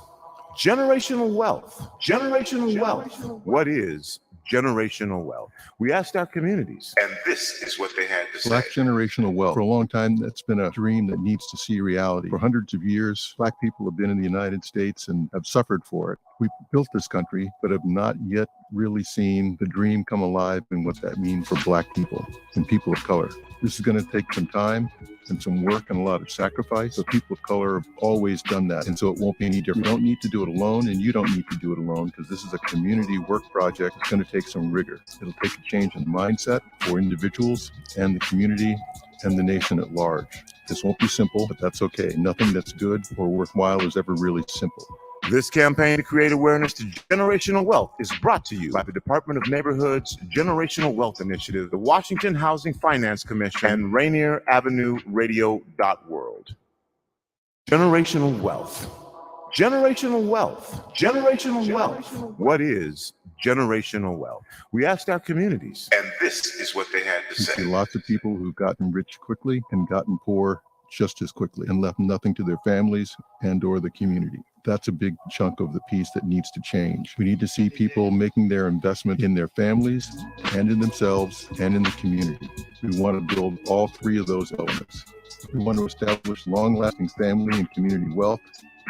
Generational wealth. Generational wealth. What is generational wealth? We asked our communities. And this is what they had to say. Black generational wealth. For a long time, that's been a dream that needs to see reality. For hundreds of years, Black people have been in the United States and have suffered for it. We built this country, but have not yet really seen the dream come alive and what that means for Black people and people of color. This is going to take some time and some work and a lot of sacrifice. But people of color have always done that. And so it won't be any different. You don't need to do it alone, and you don't need to do it alone, because this is a community work project. It's going to take some rigor. It'll take a change in mindset for individuals and the community and the nation at large. This won't be simple, but that's okay. Nothing that's good or worthwhile is ever really simple. This campaign to create awareness to generational wealth is brought to you by the Department of Neighborhoods Generational Wealth Initiative, the Washington Housing Finance Commission, and Rainier Avenue Radio World. Generational wealth. Generational wealth. Generational wealth. What is generational wealth? We asked our communities. And this is what they had to You say. see lots of people who've gotten rich quickly and gotten poor just as quickly and left nothing to their families and or the community. That's a big chunk of the piece that needs to change. We need to see people making their investment in their families and in themselves and in the community. We want to build all three of those elements. We want to establish long-lasting family and community wealth,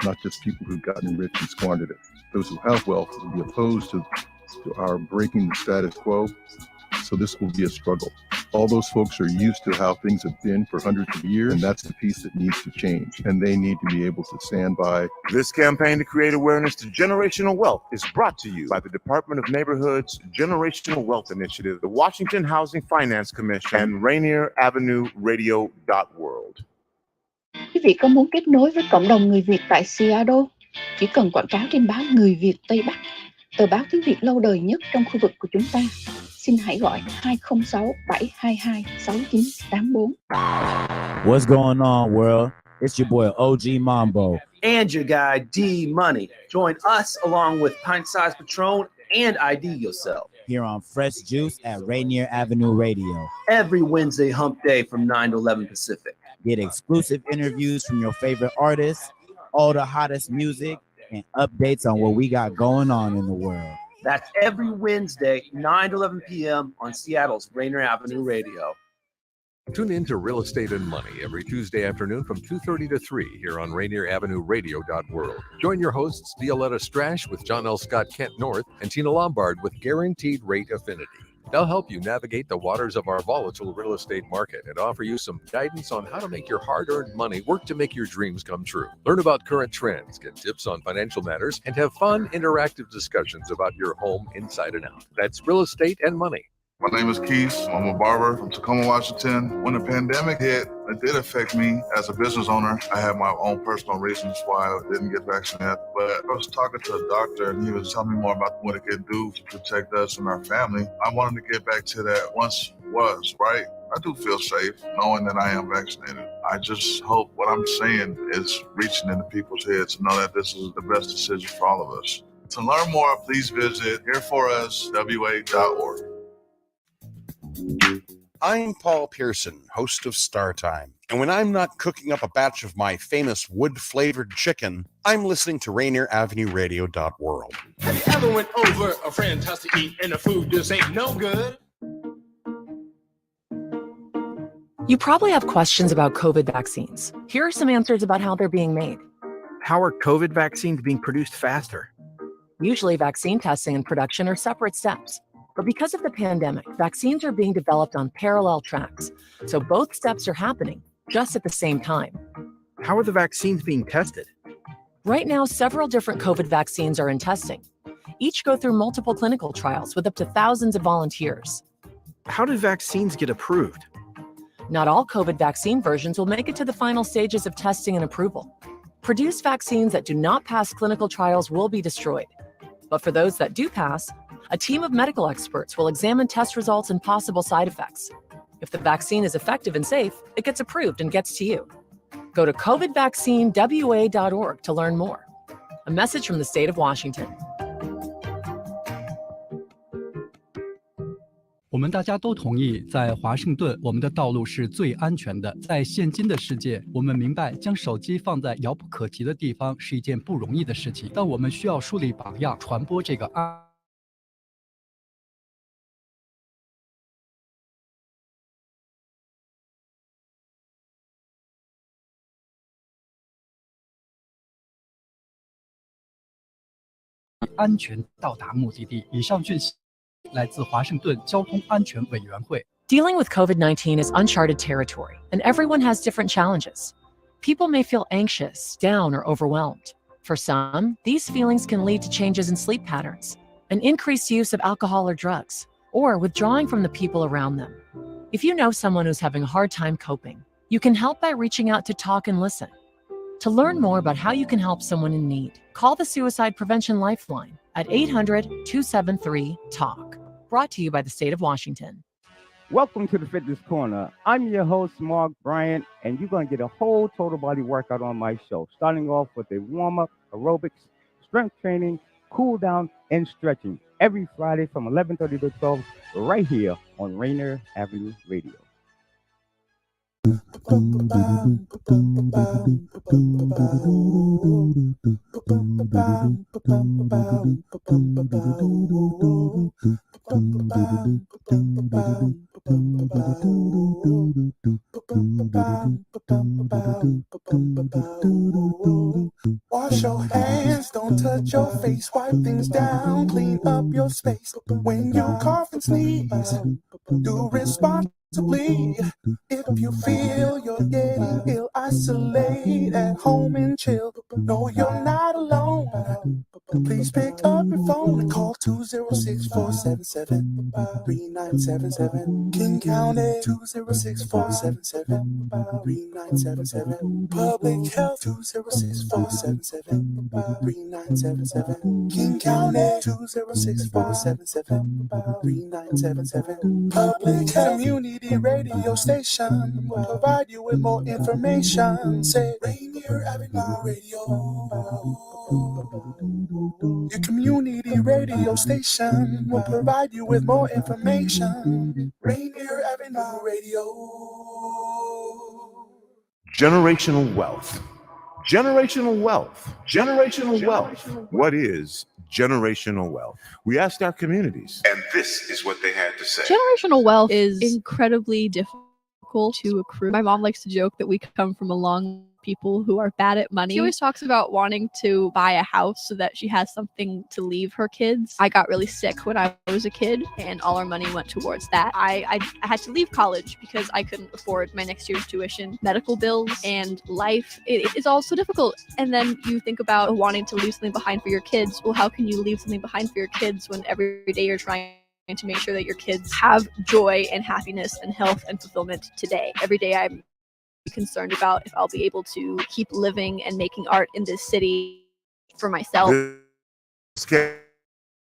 not just people who've gotten rich and squandered it. Those who have wealth will be opposed to our breaking the status quo. So this will be a struggle. All those folks are used to how things have been for hundreds of years, and that's the piece that needs to change. And they need to be able to stand by. This campaign to create awareness to generational wealth is brought to you by the Department of Neighborhoods Generational Wealth Initiative, the Washington Housing Finance Commission, and Rainier Avenue Radio World. Quý vị có muốn kết nối với cộng đồng người Việt tại Seattle? Chỉ cần quảng cáo trên báo Người Việt Tây Bắc, tờ báo tiếng Việt lâu đời nhất trong khu vực của chúng ta. Xin hãy gọi 206-722-6984. What's going on, world? It's your boy OG Mambo. And your guy D Money. Join us along with Pint Size Patron and ID Yourself. Here on Fresh Juice at Rainier Avenue Radio. Every Wednesday hump day from 9 to 11 Pacific. Get exclusive interviews from your favorite artists, all the hottest music, and updates on what we got going on in the world. That's every Wednesday, 9 to 11 p.m. on Seattle's Rainier Avenue Radio. Tune in to Real Estate and Money every Tuesday afternoon from 2:30 to 3 here on Rainier Avenue Radio World. Join your hosts Violetta Strash with John L. Scott Kent North and Tina Lombard with Guaranteed Rate Affinity. They'll help you navigate the waters of our volatile real estate market and offer you some guidance on how to make your hard-earned money work to make your dreams come true. Learn about current trends, get tips on financial matters, and have fun, interactive discussions about your home inside and out. That's Real Estate and Money. My name is Keith. I'm a barber from Tacoma, Washington. When the pandemic hit, it did affect me as a business owner. I had my own personal reasons why I didn't get vaccinated. But I was talking to a doctor, and he was telling me more about what it could do to protect us and our family. I wanted to get back to that once was, right? I do feel safe knowing that I am vaccinated. I just hope what I'm saying is reaching into people's heads to know that this is the best decision for all of us. To learn more, please visit hereforuswa.org. I'm Paul Pearson, host of Star Time. And when I'm not cooking up a batch of my famous wood-flavored chicken, I'm listening to Rainier Avenue Radio World. Have you ever went over a friend's house to eat and the food just ain't no good? You probably have questions about COVID vaccines. Here are some answers about how they're being made. How are COVID vaccines being produced faster? Usually vaccine testing and production are separate steps. But because of the pandemic, vaccines are being developed on parallel tracks, so both steps are happening just at the same time. How are the vaccines being tested? Right now, several different COVID vaccines are in testing. Each go through multiple clinical trials with up to thousands of volunteers. How do vaccines get approved? Not all COVID vaccine versions will make it to the final stages of testing and approval. Produced vaccines that do not pass clinical trials will be destroyed. But for those that do pass, a team of medical experts will examine test results and possible side effects. If the vaccine is effective and safe, it gets approved and gets to you. Go to covidvaccinewa.org to learn more. A message from the state of Washington. 我们大家都同意，在华盛顿，我们的道路是最安全的。在现今的世界，我们明白将手机放在遥不可及的地方是一件不容易的事情，但我们需要树立榜样，传播这个安全到达目的地。以上讯息来自华盛顿交通安全委员会。Dealing with COVID-19 is uncharted territory, and everyone has different challenges. People may feel anxious, down, or overwhelmed. For some, these feelings can lead to changes in sleep patterns, an increased use of alcohol or drugs, or withdrawing from the people around them. If you know someone who's having a hard time coping, you can help by reaching out to talk and listen. To learn more about how you can help someone in need, call the Suicide Prevention Lifeline at 800-273-TALK. Brought to you by the state of Washington. Welcome to the Fitness Corner. I'm your host, Mark Bryant, and you're going to get a whole total body workout on my show, starting off with a warm-up, aerobics, strength training, cool down, and stretching every Friday from 11:30 to 12 right here on Rainier Avenue Radio. Wash your hands, don't touch your face, wipe things down, clean up your space. When you cough and sneeze, do responsibly. If you feel you're getting ill, isolate at home and chill. No, you're not alone. Please pick up your phone and call 206-477-3977. King County 206-477-3977. Public Health 206-477-3977. King County 206-477-3977. Public Community Radio Station will provide you with more information. Say Rainier Avenue Radio. Your community radio station will provide you with more information. Rainier Avenue Radio. Generational wealth. Generational wealth. Generational wealth. What is generational wealth? We asked our communities, and this is what they had to say. Generational wealth is incredibly difficult to accrue. My mom likes to joke that we come from a long people who are bad at money. She always talks about wanting to buy a house so that she has something to leave her kids. I got really sick when I was a kid, and all our money went towards that. I had to leave college because I couldn't afford my next year's tuition, medical bills, and life. It is all so difficult. And then you think about wanting to leave something behind for your kids. Well, how can you leave something behind for your kids when every day you're trying to make sure that your kids have joy and happiness and health and fulfillment today? Every day I'm concerned about if I'll be able to keep living and making art in this city for myself. This campaign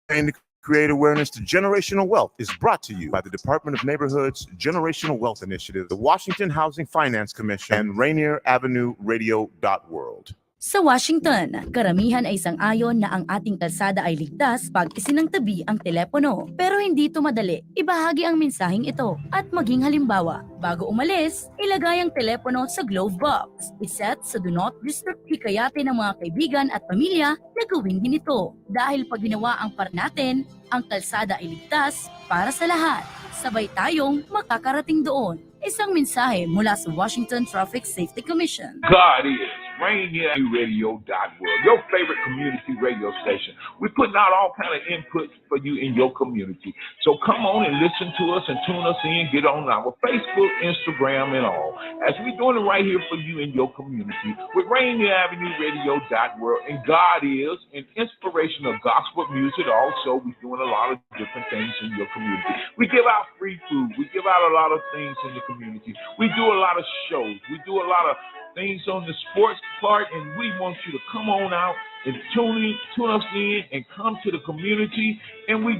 to create awareness to generational wealth is brought to you by the Department of Neighborhood's Generational Wealth Initiative, the Washington Housing Finance Commission, and Rainier Avenue Radio.world. Sa Washington, karamihan ay sang-ayon na ang ating kalsada ay ligtas pag isinangtabi ang telepono. Pero hindi ito madali. Ibahagi ang mensaheng ito at maging halimbawa. Bago umalis, ilagay ang telepono sa glove box. Iset sa do not disturb, hikayate ng mga kaibigan at pamilya na gawin din ito. Dahil pag ginawa ang part natin, ang kalsada ay ligtas para sa lahat. Sabay tayong makakarating doon. Isang mensahe mula sa Washington Traffic Safety Commission. God is RainierAvenueRadio.world, your favorite community radio station. We're putting out all kind of inputs for you in your community. So come on and listen to us and tune us in. Get on our Facebook, Instagram, and all, as we're doing it right here for you in your community with RainierAvenueRadio.world. And God is an inspiration of gospel music. Also, we're doing a lot of different things in your community. We give out free food. We give out a lot of things in the community. We do a lot of shows. We do a lot of things on the sports part, and we want you to come on out and tune us in and come to the community, and we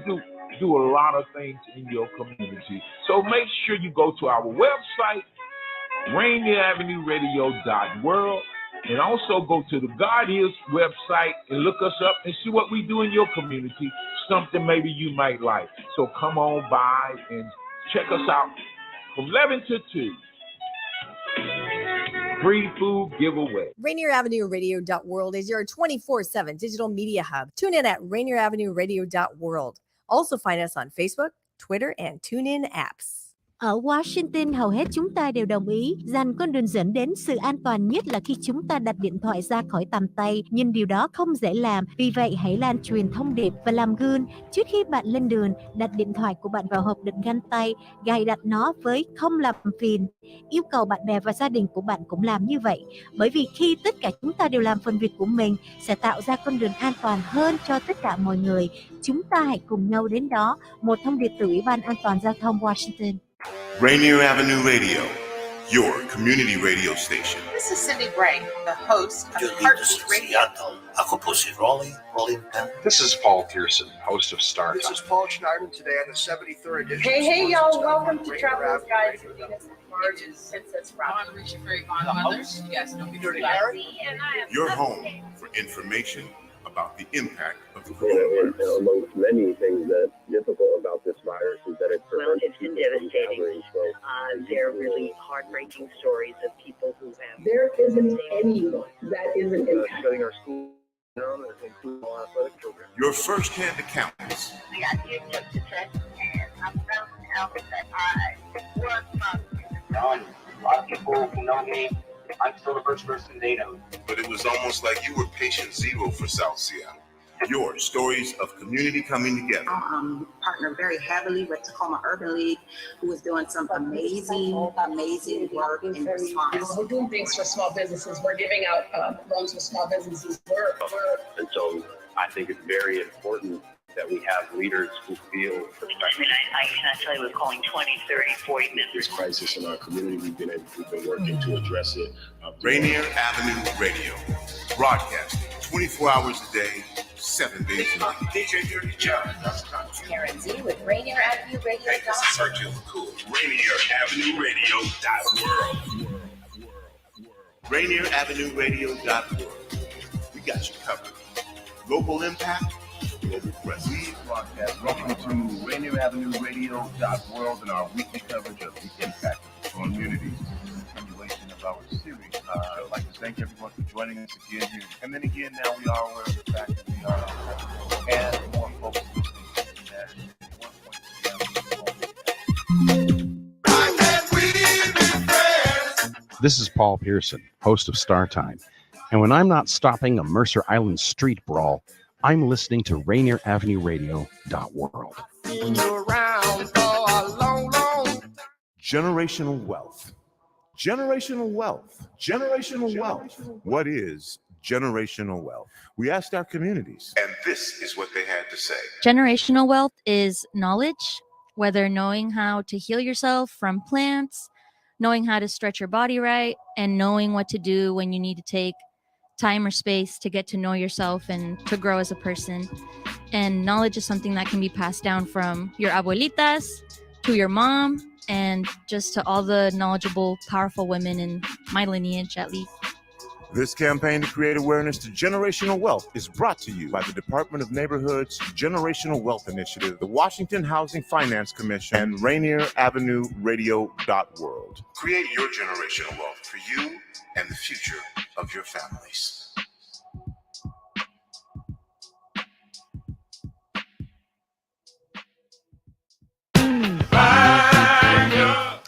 do a lot of things in your community. So make sure you go to our website, RainierAvenueRadio.world, and also go to the God Is website and look us up and see what we do in your community, something maybe you might like. So come on by and check us out from 11 to 2. Free food giveaway. RainierAvenueRadio.world is your 24/7 digital media hub. Tune in at RainierAvenueRadio.world. Also find us on Facebook, Twitter, and TuneIn apps. Ở Washington, hầu hết chúng ta đều đồng ý rằng con đường dẫn đến sự an toàn nhất là khi chúng ta đặt điện thoại ra khỏi tầm tay. Nhưng điều đó không dễ làm, vì vậy hãy lan truyền thông điệp và làm gương. Trước khi bạn lên đường, đặt điện thoại của bạn vào hộp đựng găng tay, gài đặt nó với không làm phiền. Yêu cầu bạn bè và gia đình của bạn cũng làm như vậy. Bởi vì khi tất cả chúng ta đều làm phần việc của mình, sẽ tạo ra con đường an toàn hơn cho tất cả mọi người. Chúng ta hãy cùng nhau đến đó. Một thông điệp từ Ủy ban An toàn Giao thông Washington. Rainier Avenue Radio, your community radio station. This is Cindy Bray, the host of Heartbeat Radio. This is Paul Pearson, host of Star Time. This is Paul Schneider today on the 73rd edition. Hey, y'all, welcome to Travelers Guides with Venus and Mars and Princess Robin. I'm Richard Fairy Godmothers. You guys know me dirty Harry. Your home for information about the impact of the coronavirus. Amongst many things that's difficult about this virus is that it's been devastating. They're really heartbreaking stories of people who have. There isn't anyone that isn't impacted. Shutting our school down and including all athletic programs. Your first-hand accounts. We got here just to check, and I'm from Alphabet. I was from. A lot of people who know me, I'm still the first person they know. But it was almost like you were patient zero for South Seattle. Your stories of community coming together. Partner very heavily with Tacoma Urban League, who is doing some amazing work in response. We're doing things for small businesses. We're giving out loans for small businesses. And so I think it's very important that we have leaders who feel I perspective. mean, I cannot tell you we're calling 20, 30, 40 members. This crisis in our community, we've been working to address it. Rainier Avenue Radio, broadcasting 24 hours a day, 7 days a week. DJ Dirty John. Karen Z with Rainier Avenue Radio. Hey, this is Sergio Cool. RainierAvenueRadio.world. RainierAvenueRadio.world. We got you covered. Local impact, global presence. We broadcast. Welcome to RainierAvenueRadio.world and our weekly coverage of the impact of communities. Continuation of our series. I'd like to thank everyone for joining us again here. And then again, now we are aware of the fact that we are and more folks listening to that. This is Paul Pearson, host of Star Time. And when I'm not stopping a Mercer Island street brawl, I'm listening to RainierAvenueRadio.world. Generational wealth. Generational wealth. Generational wealth. What is generational wealth? We asked our communities, and this is what they had to say. Generational wealth is knowledge, whether knowing how to heal yourself from plants, knowing how to stretch your body right, and knowing what to do when you need to take time or space to get to know yourself and to grow as a person. And knowledge is something that can be passed down from your abuelitas to your mom and just to all the knowledgeable, powerful women in my lineage, at least. This campaign to create awareness to generational wealth is brought to you by the Department of Neighborhood's Generational Wealth Initiative, the Washington Housing Finance Commission, and RainierAvenueRadio.world. Create your generational wealth for you and the future of your families.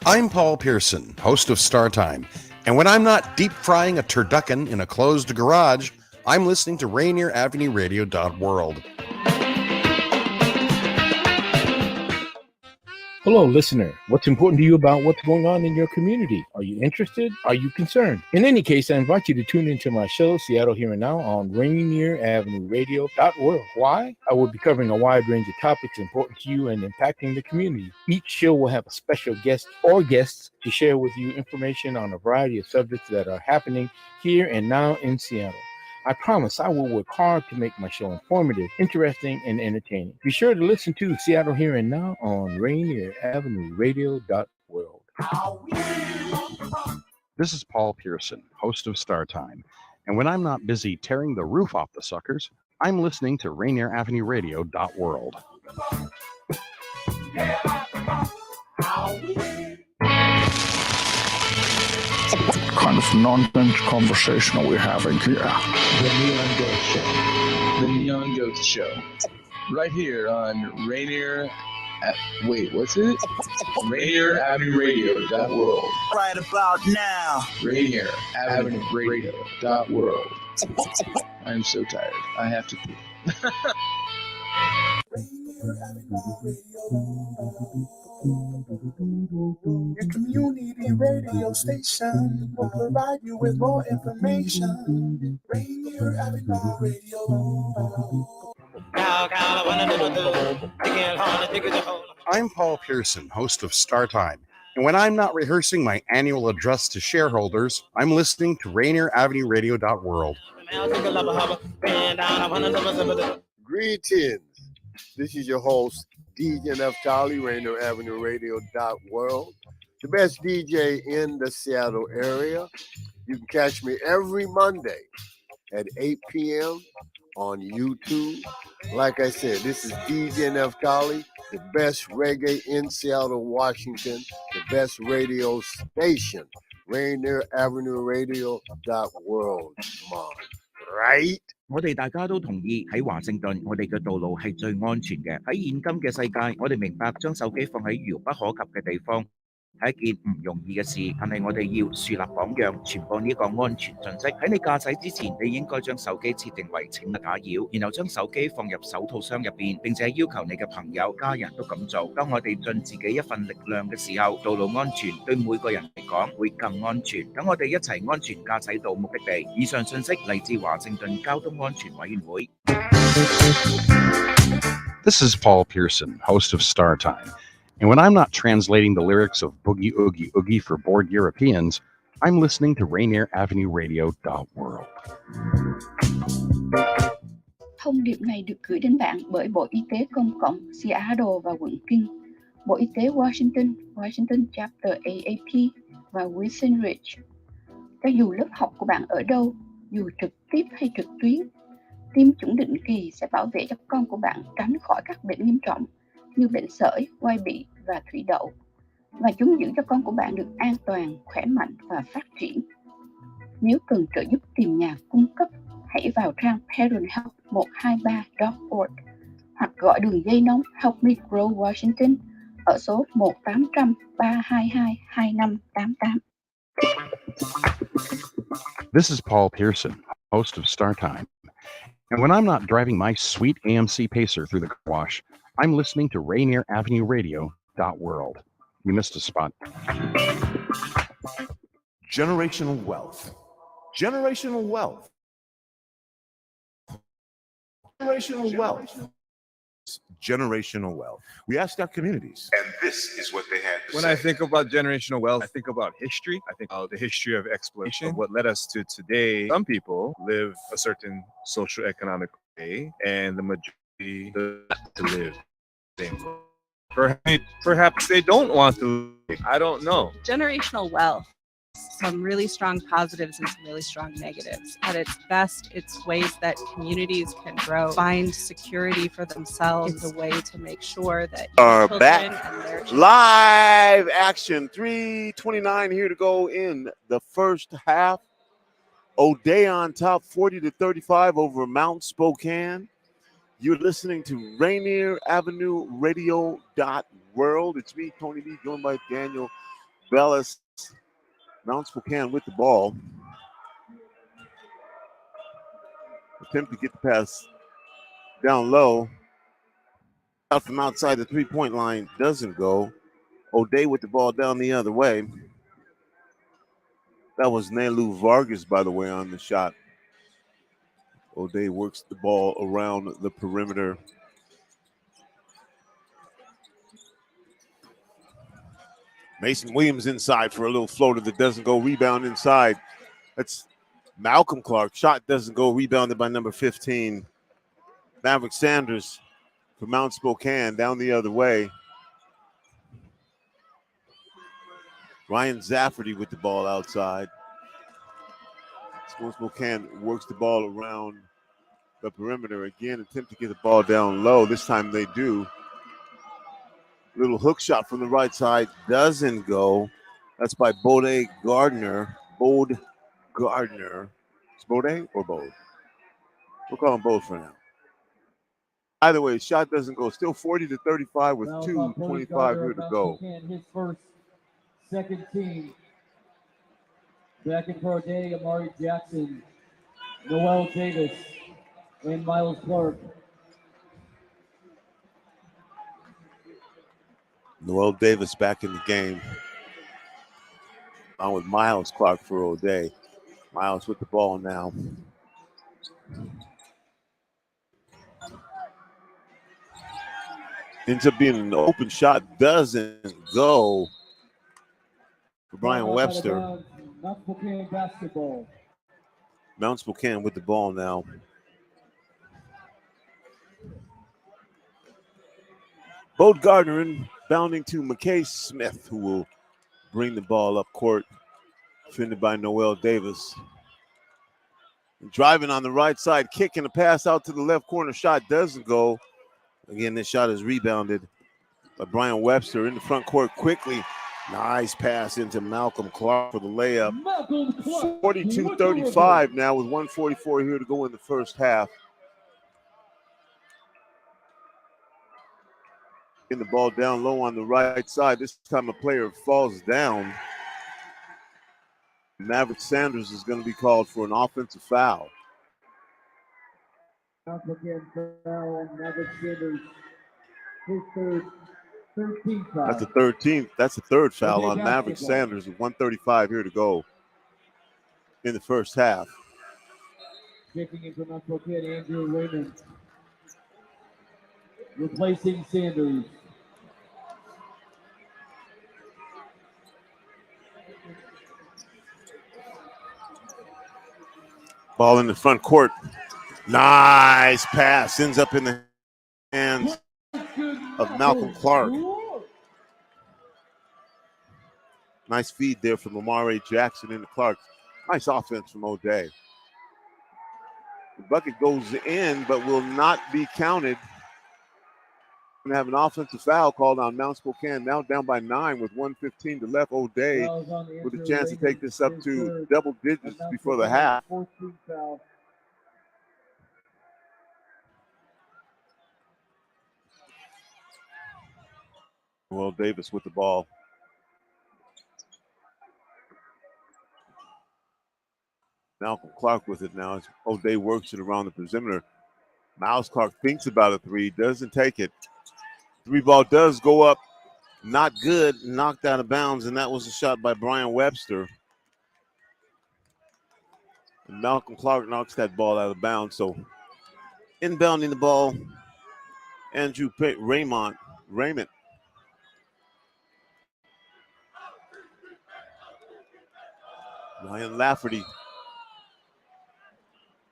I'm Paul Pearson, host of Star Time, And when I'm not deep frying a turducken in a closed garage, I'm listening to Rainier Avenue Radio.world. Hello, listener. What's important to you about what's going on in your community? Are you interested? Are you concerned? In any case, I invite you to tune into my show, Seattle Here and Now, on Rainier Avenue Radio.world. Why? I will be covering a wide range of topics important to you and impacting the community. Each show will have a special guest or guests to share with you information on a variety of subjects that are happening here and now in Seattle. I promise I will work hard to make my show informative, interesting, and entertaining. Be sure to listen to Seattle Here and Now on Rainier Avenue Radio.world. This is Paul Pearson, host of Star Time. And when I'm not busy tearing the roof off the suckers, I'm listening to Rainier Avenue Radio.world. Kind of nonsense conversation we're having here. The Neon Ghost Show. The Neon Ghost Show. Right here on Rainier. What's it? Rainier Avenue Radio.world. Right about now. Rainier Avenue Radio.world. I'm so tired. I have to pee. Your community radio station will provide you with more information. Rainier Avenue Radio. I'm Paul Pearson, host of Star Time. And when I'm not rehearsing my annual address to shareholders, I'm listening to Rainier Avenue Radio.world. Greetings. This is your host, DJ Neftali, Rainier Avenue Radio.world, the best DJ in the Seattle area. You can catch me every Monday at 8 p.m. on YouTube. Like I said, this is DJ Neftali, the best reggae in Seattle, Washington, the best radio station, Rainier Avenue Radio.world. Mom, right? 我哋大家都同意喺華盛頓，我哋嘅道路係最安全嘅。喺現今嘅世界，我哋明白將手機放喺遙不可及嘅地方係一件唔容易嘅事，但係我哋要樹立榜樣，傳播呢個安全信息。喺你駕駛之前，你應該將手機設定為請勿打擾，然後將手機放入手套箱入邊，並且要求你嘅朋友、家人都咁做。當我哋盡自己一份力量嘅時候，道路安全對每個人嚟講會更安全。等我哋一齊安全駕駛到目的地。以上信息嚟自華盛頓交通安全委員會。This is Paul Pearson, host of Star Time. And when I'm not translating the lyrics of Boogie Oogie Oogie for bored Europeans, I'm listening to Rainier Avenue Radio.world. Thông điệp này được gửi đến bạn bởi Bộ Y tế Công cộng Seattle và quận King, Bộ Y tế Washington Chapter AAP và Wilson Ridge. Cho dù lớp học của bạn ở đâu, dù trực tiếp hay trực tuyến, tiêm chủng định kỳ sẽ bảo vệ cho con của bạn tránh khỏi các bệnh nghiêm trọng như bệnh sởi, quai bị và thủy đậu, và chúng giữ cho con của bạn được an toàn, khỏe mạnh và phát triển. Nếu cần trợ giúp tìm nhà cung cấp, hãy vào trang parenthelp123.org hoặc gọi đường dây nóng Help Me Grow Washington ở số 1-800-322-2588. This is Paul Pearson, host of Star Time. And when I'm not driving my sweet AMC Pacer through the car wash, I'm listening to Rainier Avenue Radio.world. You missed a spot. Generational wealth. Generational wealth. Generational wealth. Generational wealth. We asked our communities. And this is what they had to When say. I think about generational wealth, I think about history. I think about the history of exploitation, what led us to today. Some people live a certain social economic way, and the majority to live the same way. Perhaps they don't want to live. I don't know. Generational wealth. Some really strong positives and some really strong negatives. At its best, it's ways that communities can grow, find security for themselves. It's a way to make sure that are children back. and their Live action. 3:29 here to go in the first half. O'Day on top, 40-35 over Mt Spokane. You're listening to Rainier Avenue Radio.world. It's me, Tony B, joined by Daniel Bellis. Mount Spokane with the ball. Attempt to get the pass down low. Out from outside the three-point line, doesn't go. O'Day with the ball down the other way. That was Nelu Vargas, by the way, on the shot. O'Day works the ball around the perimeter. Mason Williams inside for a little floater that doesn't go. Rebound inside. That's Malcolm Clark. Shot doesn't go. Rebounded by number 15. Maverick Sanders for Mount Spokane down the other way. Ryan Zafferty with the ball outside. Mount Spokane works the ball around the perimeter. Again, attempt to get the ball down low. This time they do. Little hook shot from the right side doesn't go. That's by Bode Gardner. Bode Gardner. It's Bode or Bode? We'll call him Bode for now. Either way, shot doesn't go. Still 40-35 with 2:25 here to go. His first, second team. Back in for O'Day, Amari Jackson, Noel Davis, and Miles Clark. Noel Davis back in the game. On with Miles Clark for O'Day. Miles with the ball now. Ends up being an open shot, doesn't go for Brian Webster. Mount Spokane basketball. Mount Spokane with the ball now. Bode Gardner inbounding to McKay Smith, who will bring the ball up court, defended by Noel Davis. And driving on the right side, kicking a pass out to the left corner. Shot doesn't go. Again, this shot is rebounded by Brian Webster in the front court quickly. Nice pass into Malcolm Clark for the layup. 42-35 now with 1:44 here to go in the first half. Getting the ball down low on the right side. This time a player falls down. Maverick Sanders is going to be called for an offensive foul. Mount Spokane foul, Maverick Sanders, his third, 13th foul. That's the 13th. That's the third foul on Maverick Sanders with 1:35 here to go in the first half. Checking in from Mount Spokane, Andrew Raymond. Replacing Sanders. Ball in the front court. Nice pass. Ends up in the hands of Malcolm Clark. Nice feed there from Amari Jackson into Clark. Nice offense from O'Day. The bucket goes in, but will not be counted. Going to have an offensive foul called on Mount Spokane. Now down by 9 with 1:15 to left. O'Day with a chance to take this up to double digits before the half. Well, Davis with the ball. Malcolm Clark with it now as O'Day works it around the perimeter. Miles Clark thinks about a three, doesn't take it. Three ball does go up, not good, knocked out of bounds, and that was a shot by Brian Webster. And Malcolm Clark knocks that ball out of bounds. So inbounding the ball, Andrew Raymond. Ryan Lafferty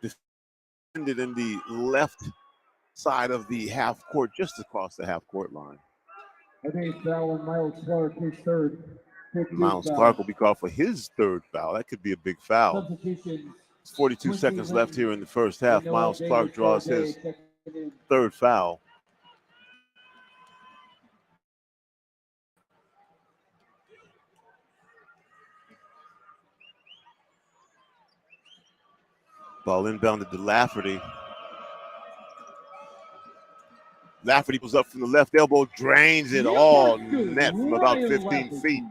defended in the left side of the half court, just across the half court line. O'Day foul on Miles Clark, his third. Miles Clark will be called for his third foul. That could be a big foul. Substitutions. 42 seconds left here in the first half. Miles Clark draws his third foul. Ball inbounded to Lafferty. Lafferty goes up from the left elbow, drains it all net from about 15 feet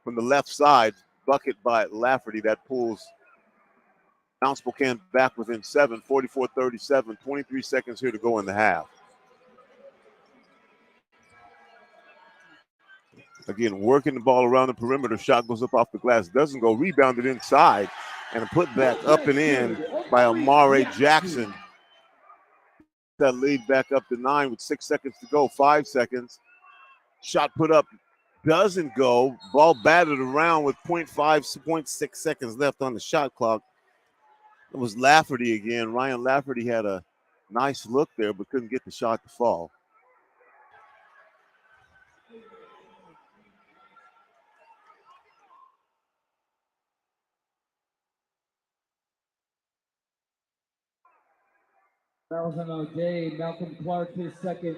from the left side. bucket by Lafferty that pulls Mount Spokane back within 7, 44-37, 23 seconds here to go in the half. Again, working the ball around the perimeter. Shot goes up off the glass. Doesn't go. Rebounded inside. And a putback up and in by Amari Jackson. That lead back up to 9 with 6 seconds to go. 5 seconds. Shot put up. Doesn't go. Ball batted around with 0.6 seconds left on the shot clock. It was Lafferty again. Ryan Lafferty had a nice look there, but couldn't get the shot to fall. Fouls on O'Day. Malcolm Clark, his second.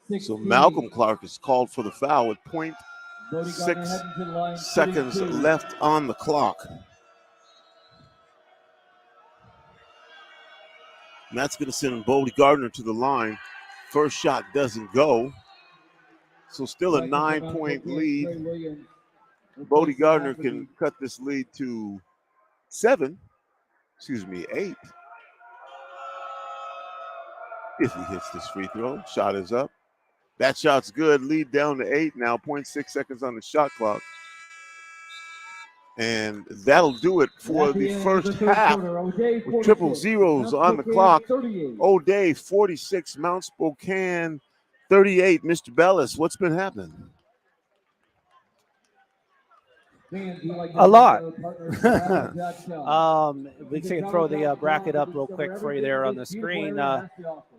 16. So Malcolm Clark is called for the foul with 0.6 seconds left on the clock. And that's going to send Bodie Gardner to the line. First shot doesn't go. So still a 9-point lead. Bodie Gardner can cut this lead to 8. If he hits this free throw, shot is up. That shot's good. Lead down to 8 now. 0.6 seconds on the shot clock. And that'll do it for the first half with triple zeros on the clock. O'Day 46, Mount Spokane 38. Mr. Bellis, what's been happening? A lot. We can throw the bracket up real quick for you there on the screen.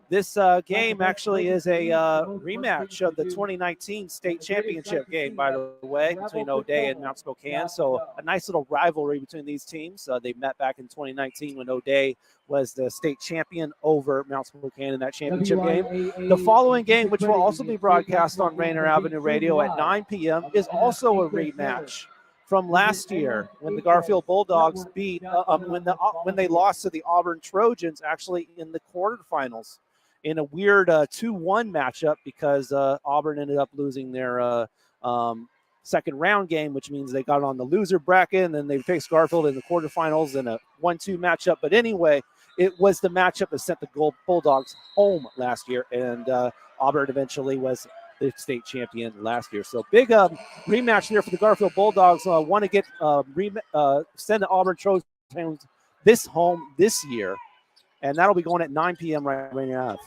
This game actually is a rematch of the 2019 state championship game, by the way, between O'Day and Mount Spokane. So a nice little rivalry between these teams. They met back in 2019 when O'Day was the state champion over Mount Spokane in that championship game. The following game, which will also be broadcast on Rainier Avenue Radio at 9 p.m., is also a rematch from last year when the Garfield Bulldogs beat when they lost to the Auburn Trojans actually in the quarterfinals in a weird 2-1 matchup because Auburn ended up losing their second round game, which means they got on the loser bracket, and then they faced Garfield in the quarterfinals in a 1-2 matchup. But anyway, it was the matchup that sent the Bulldogs home last year, and Auburn eventually was the state champion last year. So big rematch there for the Garfield Bulldogs. Want to get send the Auburn Trojans this home this year, and that'll be going at 9 p.m. right now.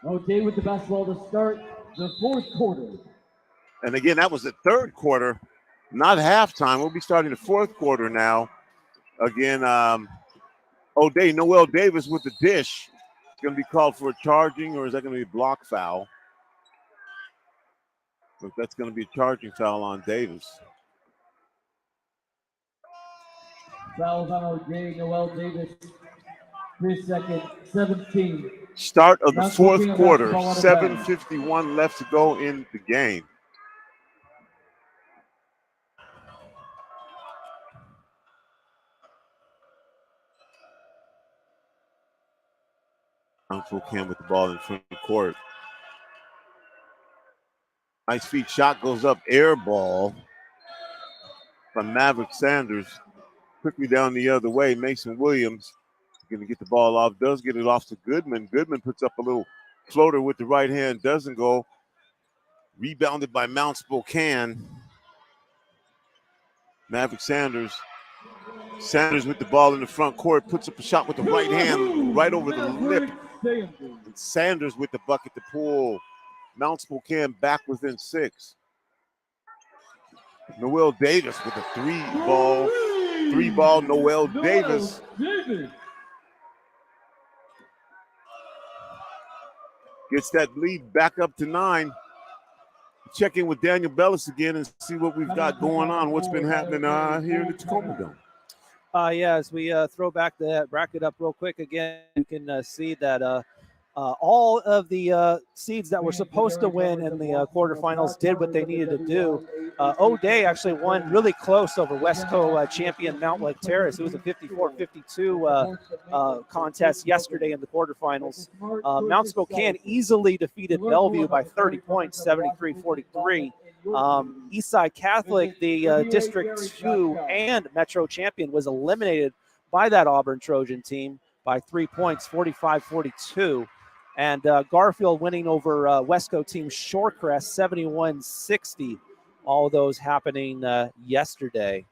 O'Day with the basketball to start the fourth quarter. And again, that was the third quarter, not halftime. We'll be starting the fourth quarter now. Again, O'Day, Noel Davis with the dish. Going to be called for a charging, or is that going to be a block foul? But that's going to be a charging foul on Davis. Fouls on O'Day, Noel Davis, his second, 17. Start of the fourth quarter, 7:51 left to go in the game. Mount Spokane with the ball in front of the court. Nice feet shot goes up, air ball from Maverick Sanders. Quickly down the other way, Mason Williams going to get the ball off, does get it off to Goodman. Goodman puts up a little floater with the right hand, doesn't go. Rebounded by Mount Spokane. Maverick Sanders. Sanders with the ball in the front court, puts up a shot with the right hand, right over the lip. And Sanders with the bucket to pull Mount Spokane back within 6. Noel Davis with a three ball, Noel Davis. Gets that lead back up to 9. Check in with Daniel Bellis again and see what we've got going on, what's been happening here in the Tacoma Dome. Yeah, as we throw back the bracket up real quick again, you can see that All of the seeds that were supposed to win in the quarterfinals did what they needed to do. O'Day actually won really close over Westco champion Mount Lake Terrace. It was a 54-52 contest yesterday in the quarterfinals. Mount Spokane easily defeated Bellevue by 30 points, 73-43. Eastside Catholic, the District 2 and Metro champion, was eliminated by that Auburn Trojan team by 3 points, 45-42. And Garfield winning over Westco team Shorecrest, 71-60. All those happening yesterday.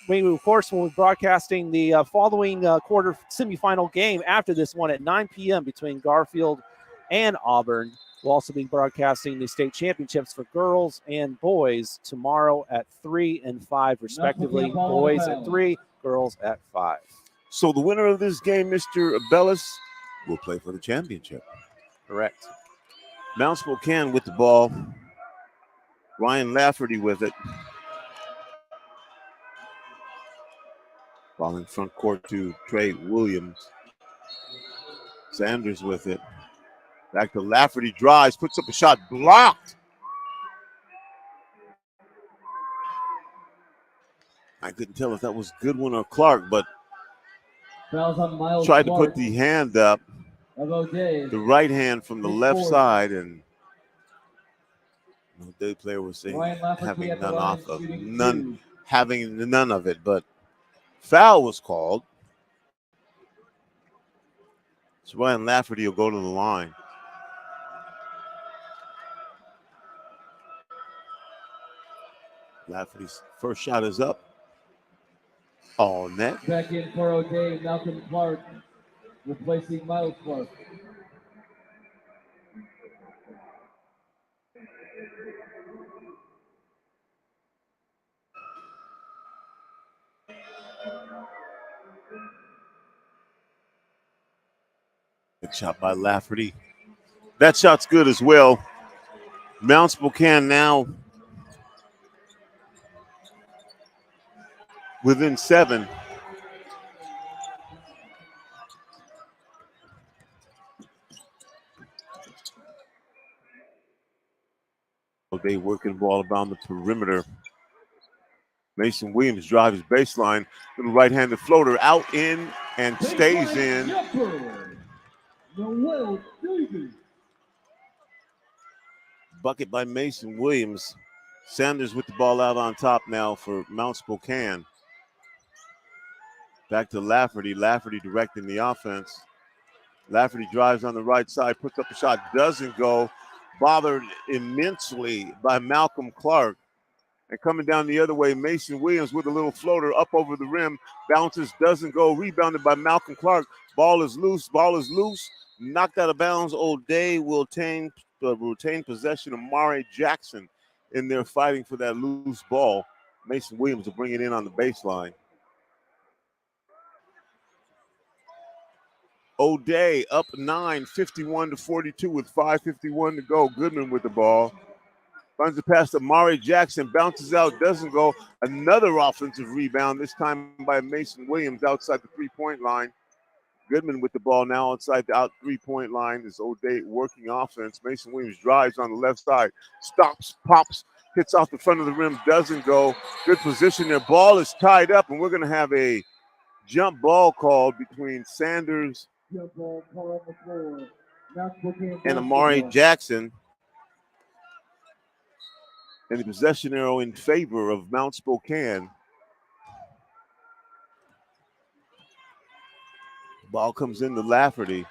We, of course, will be broadcasting the following quarter semifinal game after this one at 9 p.m. between Garfield and Auburn. We'll also be broadcasting the state championships for girls and boys tomorrow at 3 and 5, respectively. Boys at 3, girls at 5. So the winner of this game, Mr. Bellis, will play for the championship. Correct. Mount Spokane with the ball. Ryan Lafferty with it. Ball in front court to Trey Williams. Sanders with it. Back to Lafferty, drives, puts up a shot, blocked. I couldn't tell if that was Goodwin or Clark, but tried to put the hand up, the right hand from the left side, and the O'Day player was saying having none of it, but foul was called. So Ryan Lafferty will go to the line. Lafferty's first shot is up. All net. Back in for O'Day, Malcolm Clark, replacing Miles Clark. Good shot by Lafferty. That shot's good as well. Mount Spokane now within 7. They working the ball around the perimeter. Mason Williams drives baseline. Little right-handed floater out in and stays in. Bucket by Mason Williams. Sanders with the ball out on top now for Mount Spokane. Back to Lafferty. Lafferty directing the offense. Lafferty drives on the right side, puts up a shot, doesn't go. Bothered immensely by Malcolm Clark. And coming down the other way, Mason Williams with a little floater up over the rim. Bounces, doesn't go. Rebounded by Malcolm Clark. Ball is loose. Knocked out of bounds. O'Day will retain possession. Amari Jackson in there fighting for that loose ball. Mason Williams will bring it in on the baseline. O'Day up 9, 51-42 with 5:51 to go. Goodman with the ball. Runs it past Amari Jackson, bounces out, doesn't go. Another offensive rebound, this time by Mason Williams outside the three-point line. Goodman with the ball now outside the out three-point line. Is O'Day working offense. Mason Williams drives on the left side, stops, pops, hits off the front of the rim, doesn't go. Good position there. Ball is tied up, and we're going to have a jump ball called between Sanders and Amari Jackson. And the possession arrow in favor of Mount Spokane. Ball comes into Lafferty.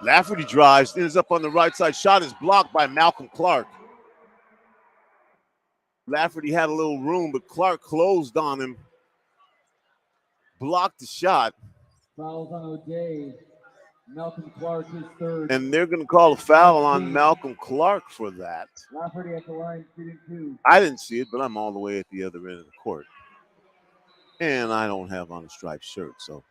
Lafferty drives, ends up on the right side. Shot is blocked by Malcolm Clark. Lafferty had a little room, but Clark closed on him. Blocked the shot. Fouls on O'Day. Malcolm Clark is third. And they're going to call a foul on Malcolm Clark for that. Lafferty at the line, shooting 2. I didn't see it, but I'm all the way at the other end of the court. And I don't have on a striped shirt, so.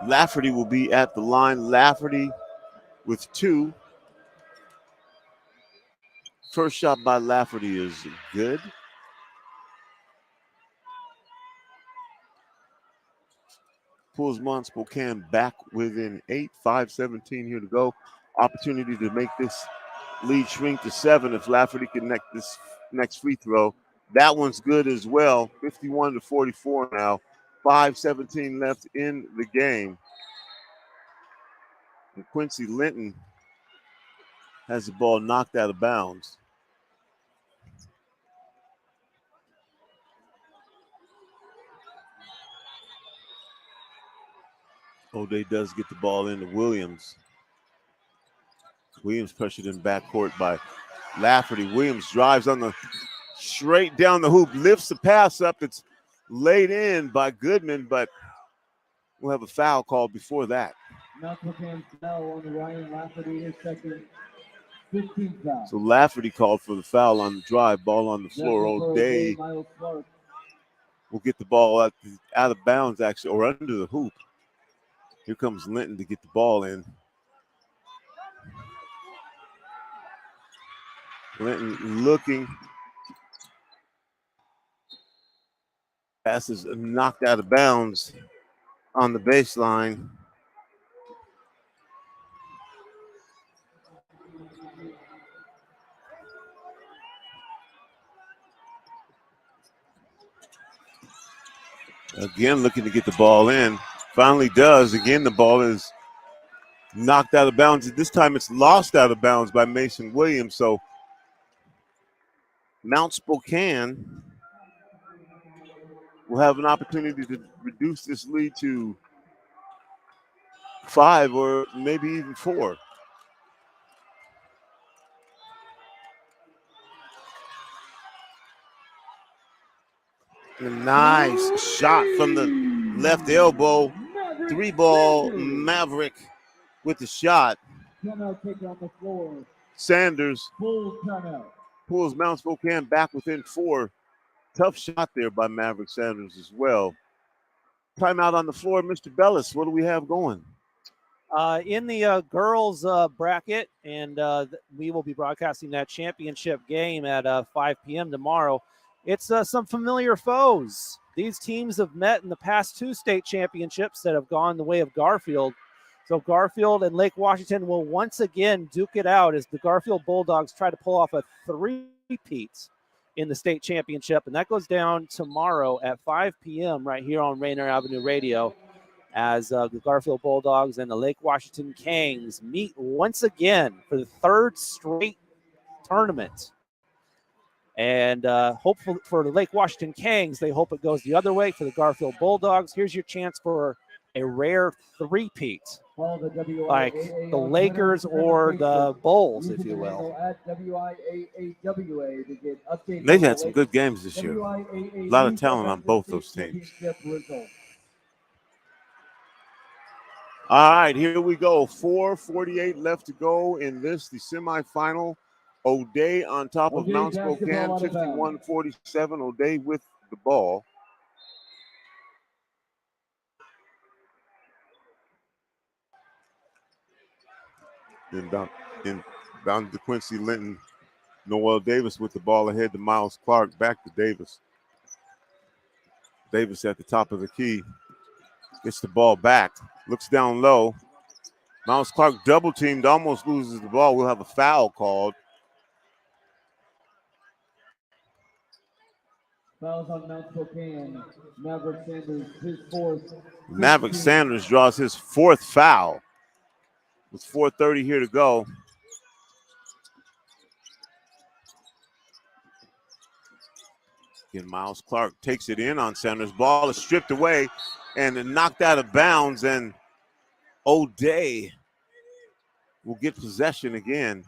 Lafferty will be at the line. Lafferty with 2. First shot by Lafferty is good. Pulls Mont Spokane back within 8, 5:17 here to go. Opportunity to make this lead shrink to 7 if Lafferty can connect this next free throw. That one's good as well. 51-44 now. 5:17 left in the game. And Quincy Linton has the ball knocked out of bounds. O'Day does get the ball into Williams. Williams pressured in backcourt by Lafferty. Williams drives on the straight down the hoop, lifts the pass up. It's laid in by Goodman, but we'll have a foul called before that. Mount Spokane foul on the Ryan Lafferty, his second 15 foul. So Lafferty called for the foul on the drive, ball on the floor. O'Day will get the ball out of bounds, actually, or under the hoop. Here comes Linton to get the ball in. Linton looking. Pass is knocked out of bounds on the baseline. Again, looking to get the ball in. Finally does. Again, the ball is knocked out of bounds. This time it's lost out of bounds by Mason Williams. So Mount Spokane will have an opportunity to reduce this lead to 5 or maybe even 4. A nice shot from the left elbow. 3-ball Maverick with the shot. Timeout taken on the floor. Sanders Full timeout. pulls Mount Spokane back within 4. Tough shot there by Maverick Sanders as well. Timeout on the floor. Mr. Bellis, what do we have going? In the girls bracket, and we will be broadcasting that championship game at 5 p.m. tomorrow. It's some familiar foes. These teams have met in the past 2 state championships that have gone the way of Garfield. So Garfield and Lake Washington will once again duke it out as the Garfield Bulldogs try to pull off a 3-peat in the state championship. And that goes down tomorrow at 5 p.m. right here on Rainier Avenue Radio as the Garfield Bulldogs and the Lake Washington Kangs meet once again for the 3rd straight tournament. And hopefully for the Lake Washington Kangs, they hope it goes the other way. For the Garfield Bulldogs, here's your chance for a rare 3-peat, like the Lakers or the Bulls, if you will. They've had some good games this year. A lot of talent on both those teams. All right, here we go. 4:48 left to go in this, the semifinal. O'Day on top of Mount Spokane, 51-47. O'Day with the ball. Inbound to Quincy Linton. Noel Davis with the ball ahead to Miles Clark. Back to Davis. Davis at the top of the key. Gets the ball back. Looks down low. Miles Clark double teamed, almost loses the ball. We'll have a foul called. Fouls on Mount Spokane. Maverick Sanders, his 4th. Maverick Sanders draws his 4th foul. With 4:30 here to go. Again, Miles Clark takes it in on Sanders. Ball is stripped away and knocked out of bounds. And O'Day will get possession again.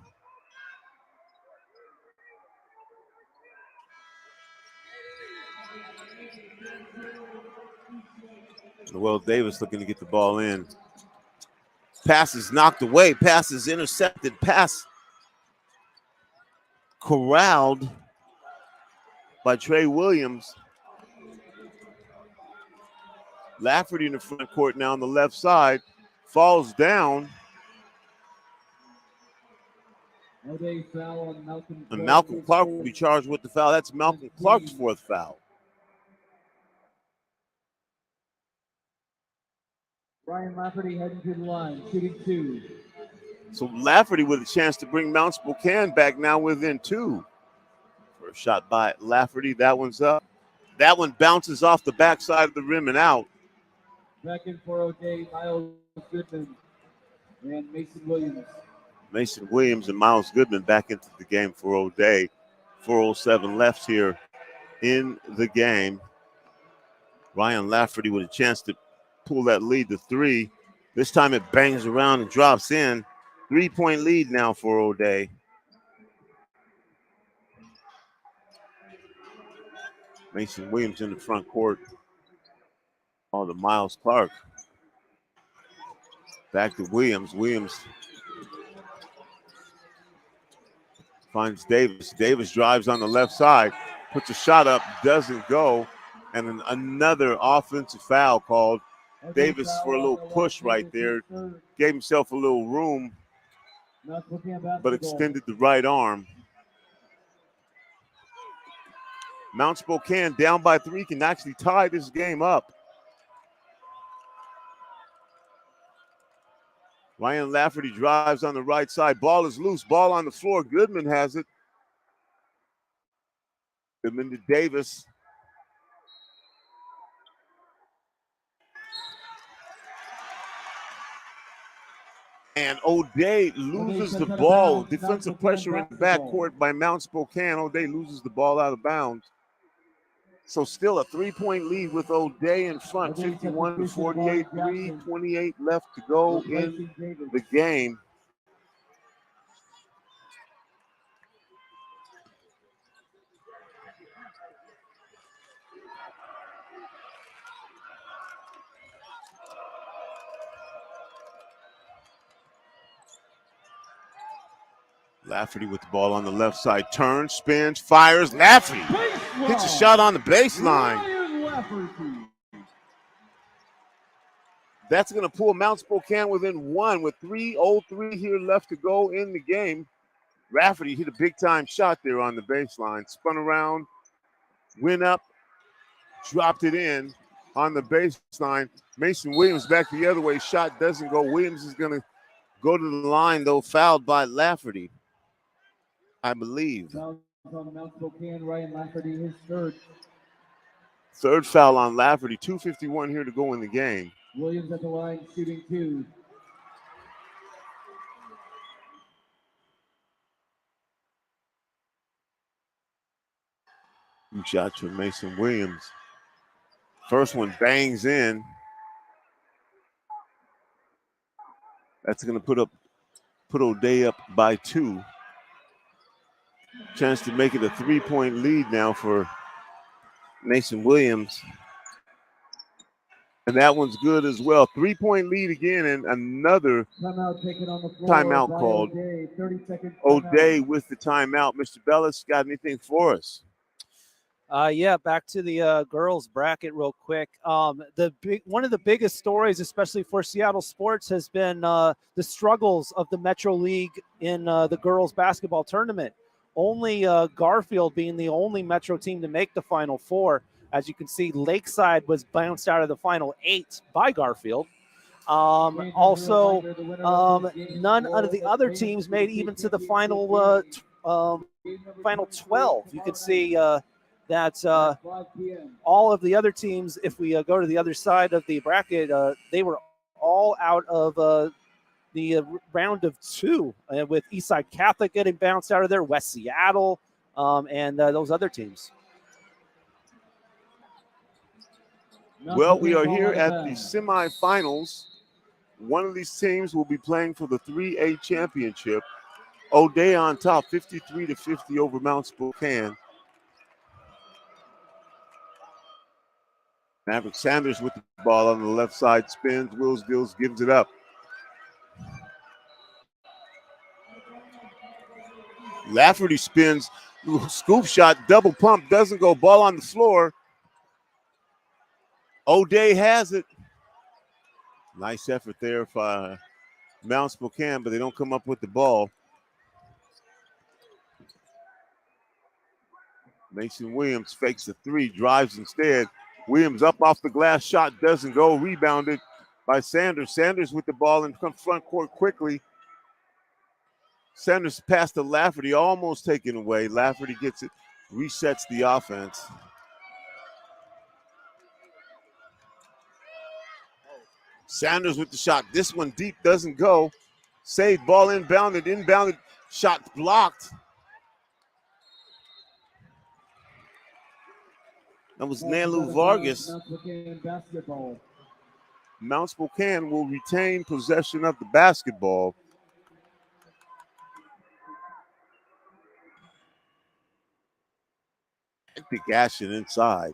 Noel Davis looking to get the ball in. Pass is knocked away. Pass is intercepted. Pass corralled by Trey Williams. Lafferty in the front court now on the left side. Falls down. And Malcolm Clark will be charged with the foul. That's Malcolm Clark's 4th foul. Ryan Lafferty heading to the line, shooting 2. So Lafferty with a chance to bring Mount Spokane back now within 2. First shot by Lafferty. That one's up. That one bounces off the backside of the rim and out. Back in for O'Day, Miles Goodman and Mason Williams. Mason Williams and Miles Goodman back into the game for O'Day. 4:07 left here in the game. Ryan Lafferty with a chance to pull that lead to 3. This time it bangs around and drops in. 3-point lead now for O'Day. Mason Williams in the front court. Oh, the Miles Clark. Back to Williams. Williams finds Davis. Davis drives on the left side, puts a shot up, doesn't go, and then another offensive foul called. Davis for a little push right there. Gave himself a little room, but extended the right arm. Mount Spokane down by 3 can actually tie this game up. Ryan Lafferty drives on the right side. Ball is loose. Ball on the floor. Goodman has it. Goodman to Davis. And O'Day loses the ball. Defensive pressure in the backcourt by Mount Spokane. O'Day loses the ball out of bounds. So still a 3-point lead with O'Day in front, 51-48, 3:28 left to go in the game. Lafferty with the ball on the left side. Turns, spins, fires. Lafferty hits a shot on the baseline. That's going to pull Mount Spokane within 1 with 3:03 here left to go in the game. Lafferty hit a big-time shot there on the baseline. Spun around, went up, dropped it in on the baseline. Mason Williams back the other way. Shot doesn't go. Williams is going to go to the line, though, fouled by Lafferty, I believe. Foul on Mount Spokane, Ryan Lafferty, his third. Third foul on Lafferty. 2:51 here to go in the game. Williams at the line, shooting 2. Two shots from Mason Williams. First one bangs in. That's going to put O'Day up by 2. Chance to make it a 3-point lead now for Mason Williams. And that one's good as well. 3-point lead again, and another timeout called. O'Day with the timeout. Mr. Bellis, got anything for us? Yeah, back to the girls bracket real quick. One of the biggest stories, especially for Seattle sports, has been the struggles of the Metro League in the girls basketball tournament. Only Garfield being the only Metro team to make the Final Four. As you can see, Lakeside was bounced out of the Final 8 by Garfield. Also, none of the other teams made even to the final 12. You can see that all of the other teams, if we go to the other side of the bracket, they were all out of the round of 2, with Eastside Catholic getting bounced out of there, West Seattle, and those other teams. Well, we are here at the semifinals. One of these teams will be playing for the 3A championship. O'Day on top, 53-50 over Mount Spokane. Maverick Sanders with the ball on the left side, spins, wills, deals, gives it up. Lafferty spins, scoop shot, double pump, doesn't go, ball on the floor. O'Day has it. Nice effort there for Mount Spokane, but they don't come up with the ball. Mason Williams fakes the 3, drives instead. Williams up off the glass, shot doesn't go, rebounded by Sanders. Sanders with the ball in front court quickly. Sanders passed to Lafferty, almost taken away. Lafferty gets it, resets the offense. Sanders with the shot. This one deep, doesn't go. Saved, ball inbounded, shot blocked. That was Nalu Vargas. Mount Spokane will retain possession of the basketball. Big action inside.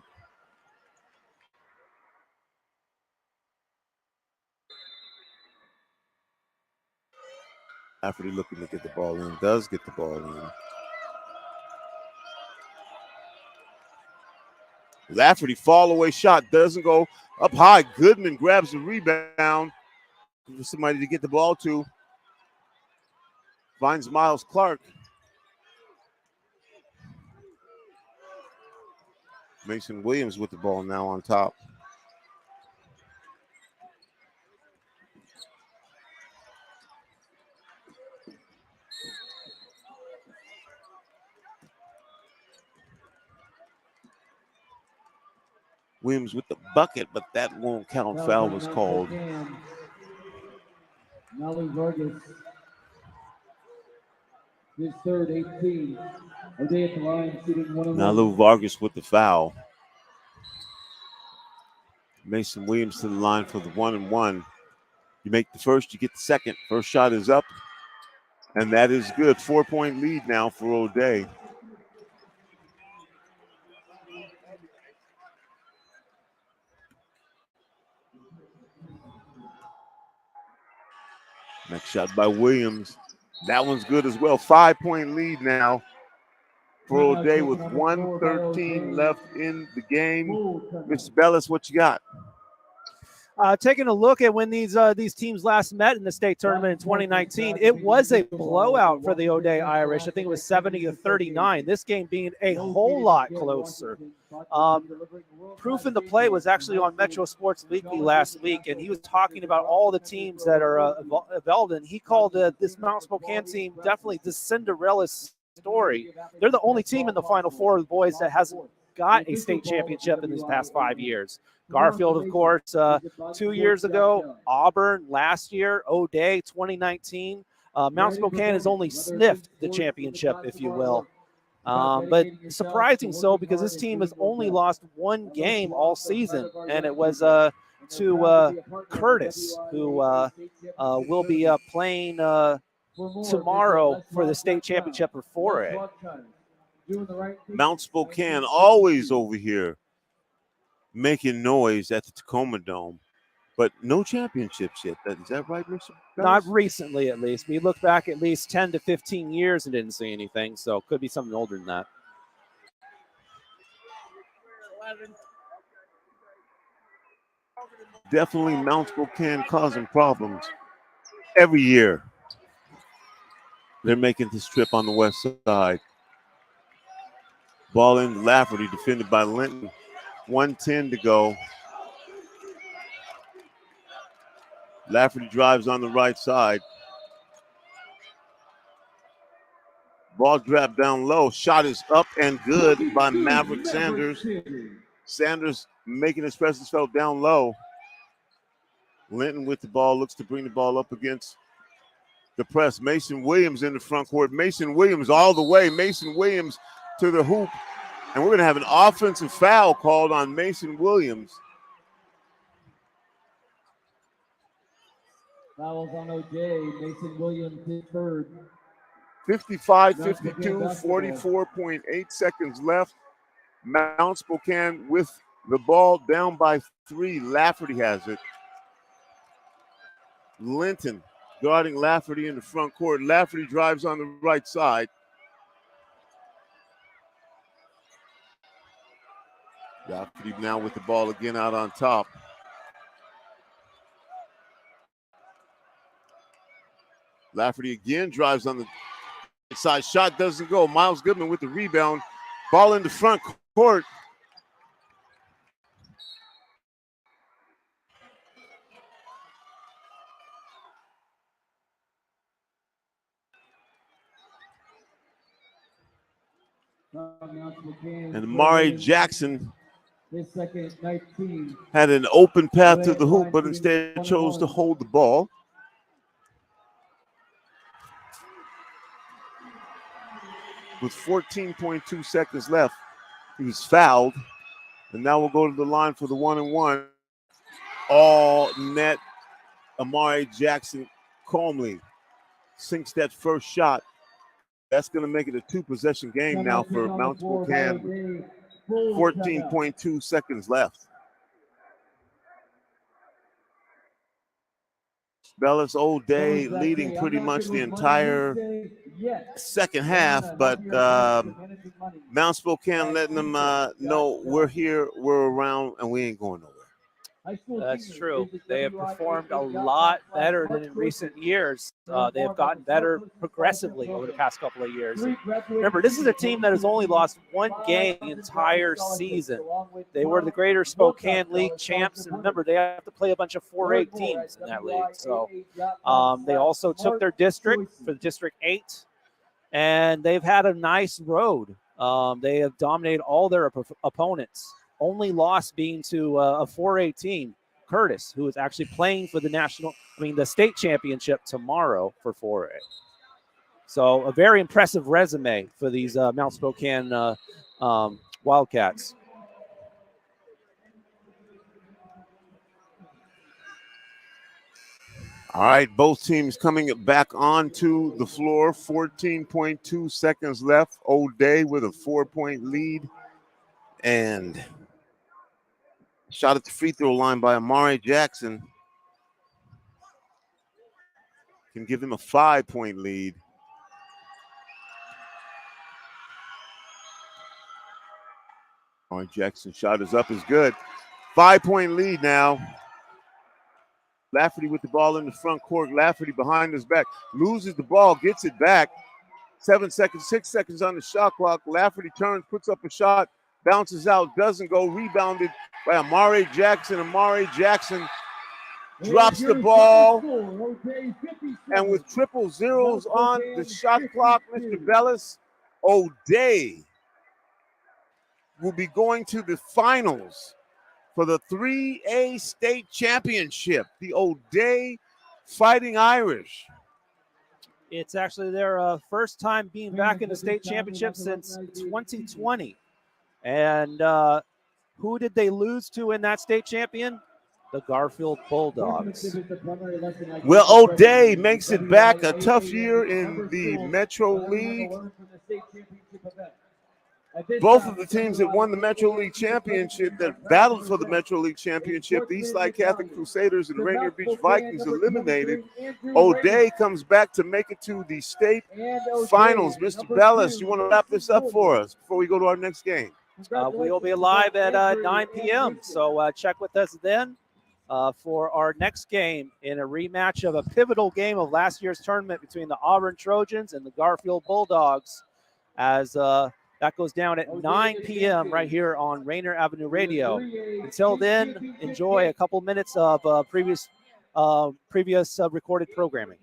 Lafferty looking to get the ball in, does get the ball in. Lafferty fall away shot, doesn't go up high. Goodman grabs the rebound for somebody to get the ball to. Finds Miles Clark. Mason Williams with the ball now on top. Williams with the bucket, but that won't count. Foul was called. Nalu Vargas, his third, 18. O'Day at the line, shooting 1-1. Nalu Vargas with the foul. Mason Williams to the line for the 1-1. You make the first, you get the second. First shot is up, and that is good. 4-point lead now for O'Day. Next shot by Williams. That one's good as well. 5-point lead now for O'Day with 1:13 left in the game. Mr. Bellis, what you got? Taking a look at when these teams last met in the state tournament in 2019, it was a blowout for the O'Day Irish. I think it was 70-39. This game being a whole lot closer. Proof in the Play was actually on Metro Sports Weekly last week, and he was talking about all the teams that are involved, and he called this Mount Spokane team definitely the Cinderella story. They're the only team in the Final Four of the boys that hasn't got a state championship in these past 5 years. Garfield, of course, 2 years ago. Auburn last year. O'Day 2019. Mount Spokane has only sniffed the championship, if you will. But surprising so, because this team has only lost one game all season, and it was to Curtis, who will be playing tomorrow for the state championship for 4A. Mount Spokane always over here making noise at the Tacoma Dome, but no championships yet. Is that right, Mr. Not recently, at least. We looked back at least 10 to 15 years and didn't see anything, so it could be something older than that. Definitely Mount Spokane causing problems every year. They're making this trip on the west side. Ball in Lafferty, defended by Linton. 1:10 to go. Lafferty drives on the right side. Ball drop down low. Shot is up and good by Maverick Sanders. Sanders making his presence felt down low. Linton with the ball, looks to bring the ball up against the press. Mason Williams in the front court. Mason Williams all the way. Mason Williams to the hoop. And we're going to have an offensive foul called on Mason Williams. Fouls on O'Day. Mason Williams his third. 55-52, 44.8 seconds left. Mount Spokane with the ball down by 3. Lafferty has it. Linton guarding Lafferty in the front court. Lafferty drives on the right side. Lafferty now with the ball again out on top. Lafferty again drives on the side. Shot doesn't go. Miles Goodman with the rebound. Ball in the front court. And Amari Jackson His second night team. had an open path to the hoop, but instead chose to hold the ball. With 14.2 seconds left, he was fouled. And now we'll go to the line for the 1-and-1. All net. Amari Jackson calmly sinks that first shot. That's going to make it a 2-possession game now for Mt Spokane. 14.2 seconds left. Bellis Old Day leading pretty much the entire second half, but Mt Spokane letting them know we're here, we're around, and we ain't going nowhere. That's true. They have performed a lot better than in recent years. They have gotten better progressively over the past couple of years. And remember, this is a team that has only lost one game the entire season. They were the Greater Spokane League champs, and remember, they have to play a bunch of 4A teams in that league. So they also took their district for the District 8, and they've had a nice road. They have dominated all their opponents. Only loss being to a 4A team, Curtis, who is actually playing for the state championship tomorrow for 4A. So a very impressive resume for these Mt Spokane Wildcats. All right, both teams coming back onto the floor. 14.2 seconds left. O'Day with a 4-point lead. And shot at the free throw line by Amari Jackson can give him a 5-point lead. Amari Jackson shot is up, is good. 5-point lead now. Lafferty with the ball in the front court. Lafferty behind his back. Loses the ball, gets it back. 6 seconds on the shot clock. Lafferty turns, puts up a shot, bounces out, doesn't go. Rebounded by Amari Jackson. Amari Jackson drops the ball. And with triple zeros on the shot clock, Mr. Bellis, O'Day will be going to the finals for the 3A state championship. The O'Day Fighting Irish. It's actually their first time being back in the state championship since 2020. And who did they lose to in that state champion? The Garfield Bulldogs. Well, O'Day makes it back. A tough year in the Metro League. Both of the teams that won the Metro League Championship, that battled for the Metro League Championship, the Eastside Catholic Crusaders and Rainier Beach Vikings, eliminated. O'Day comes back to make it to the state finals. Mr. Bellis, you want to wrap this up for us before we go to our next game? We will be live at 9 p.m., so check with us then for our next game in a rematch of a pivotal game of last year's tournament between the Auburn Trojans and the Garfield Bulldogs, as that goes down at 9 p.m. right here on Rainier Avenue Radio. Until then, enjoy a couple minutes of previous recorded programming.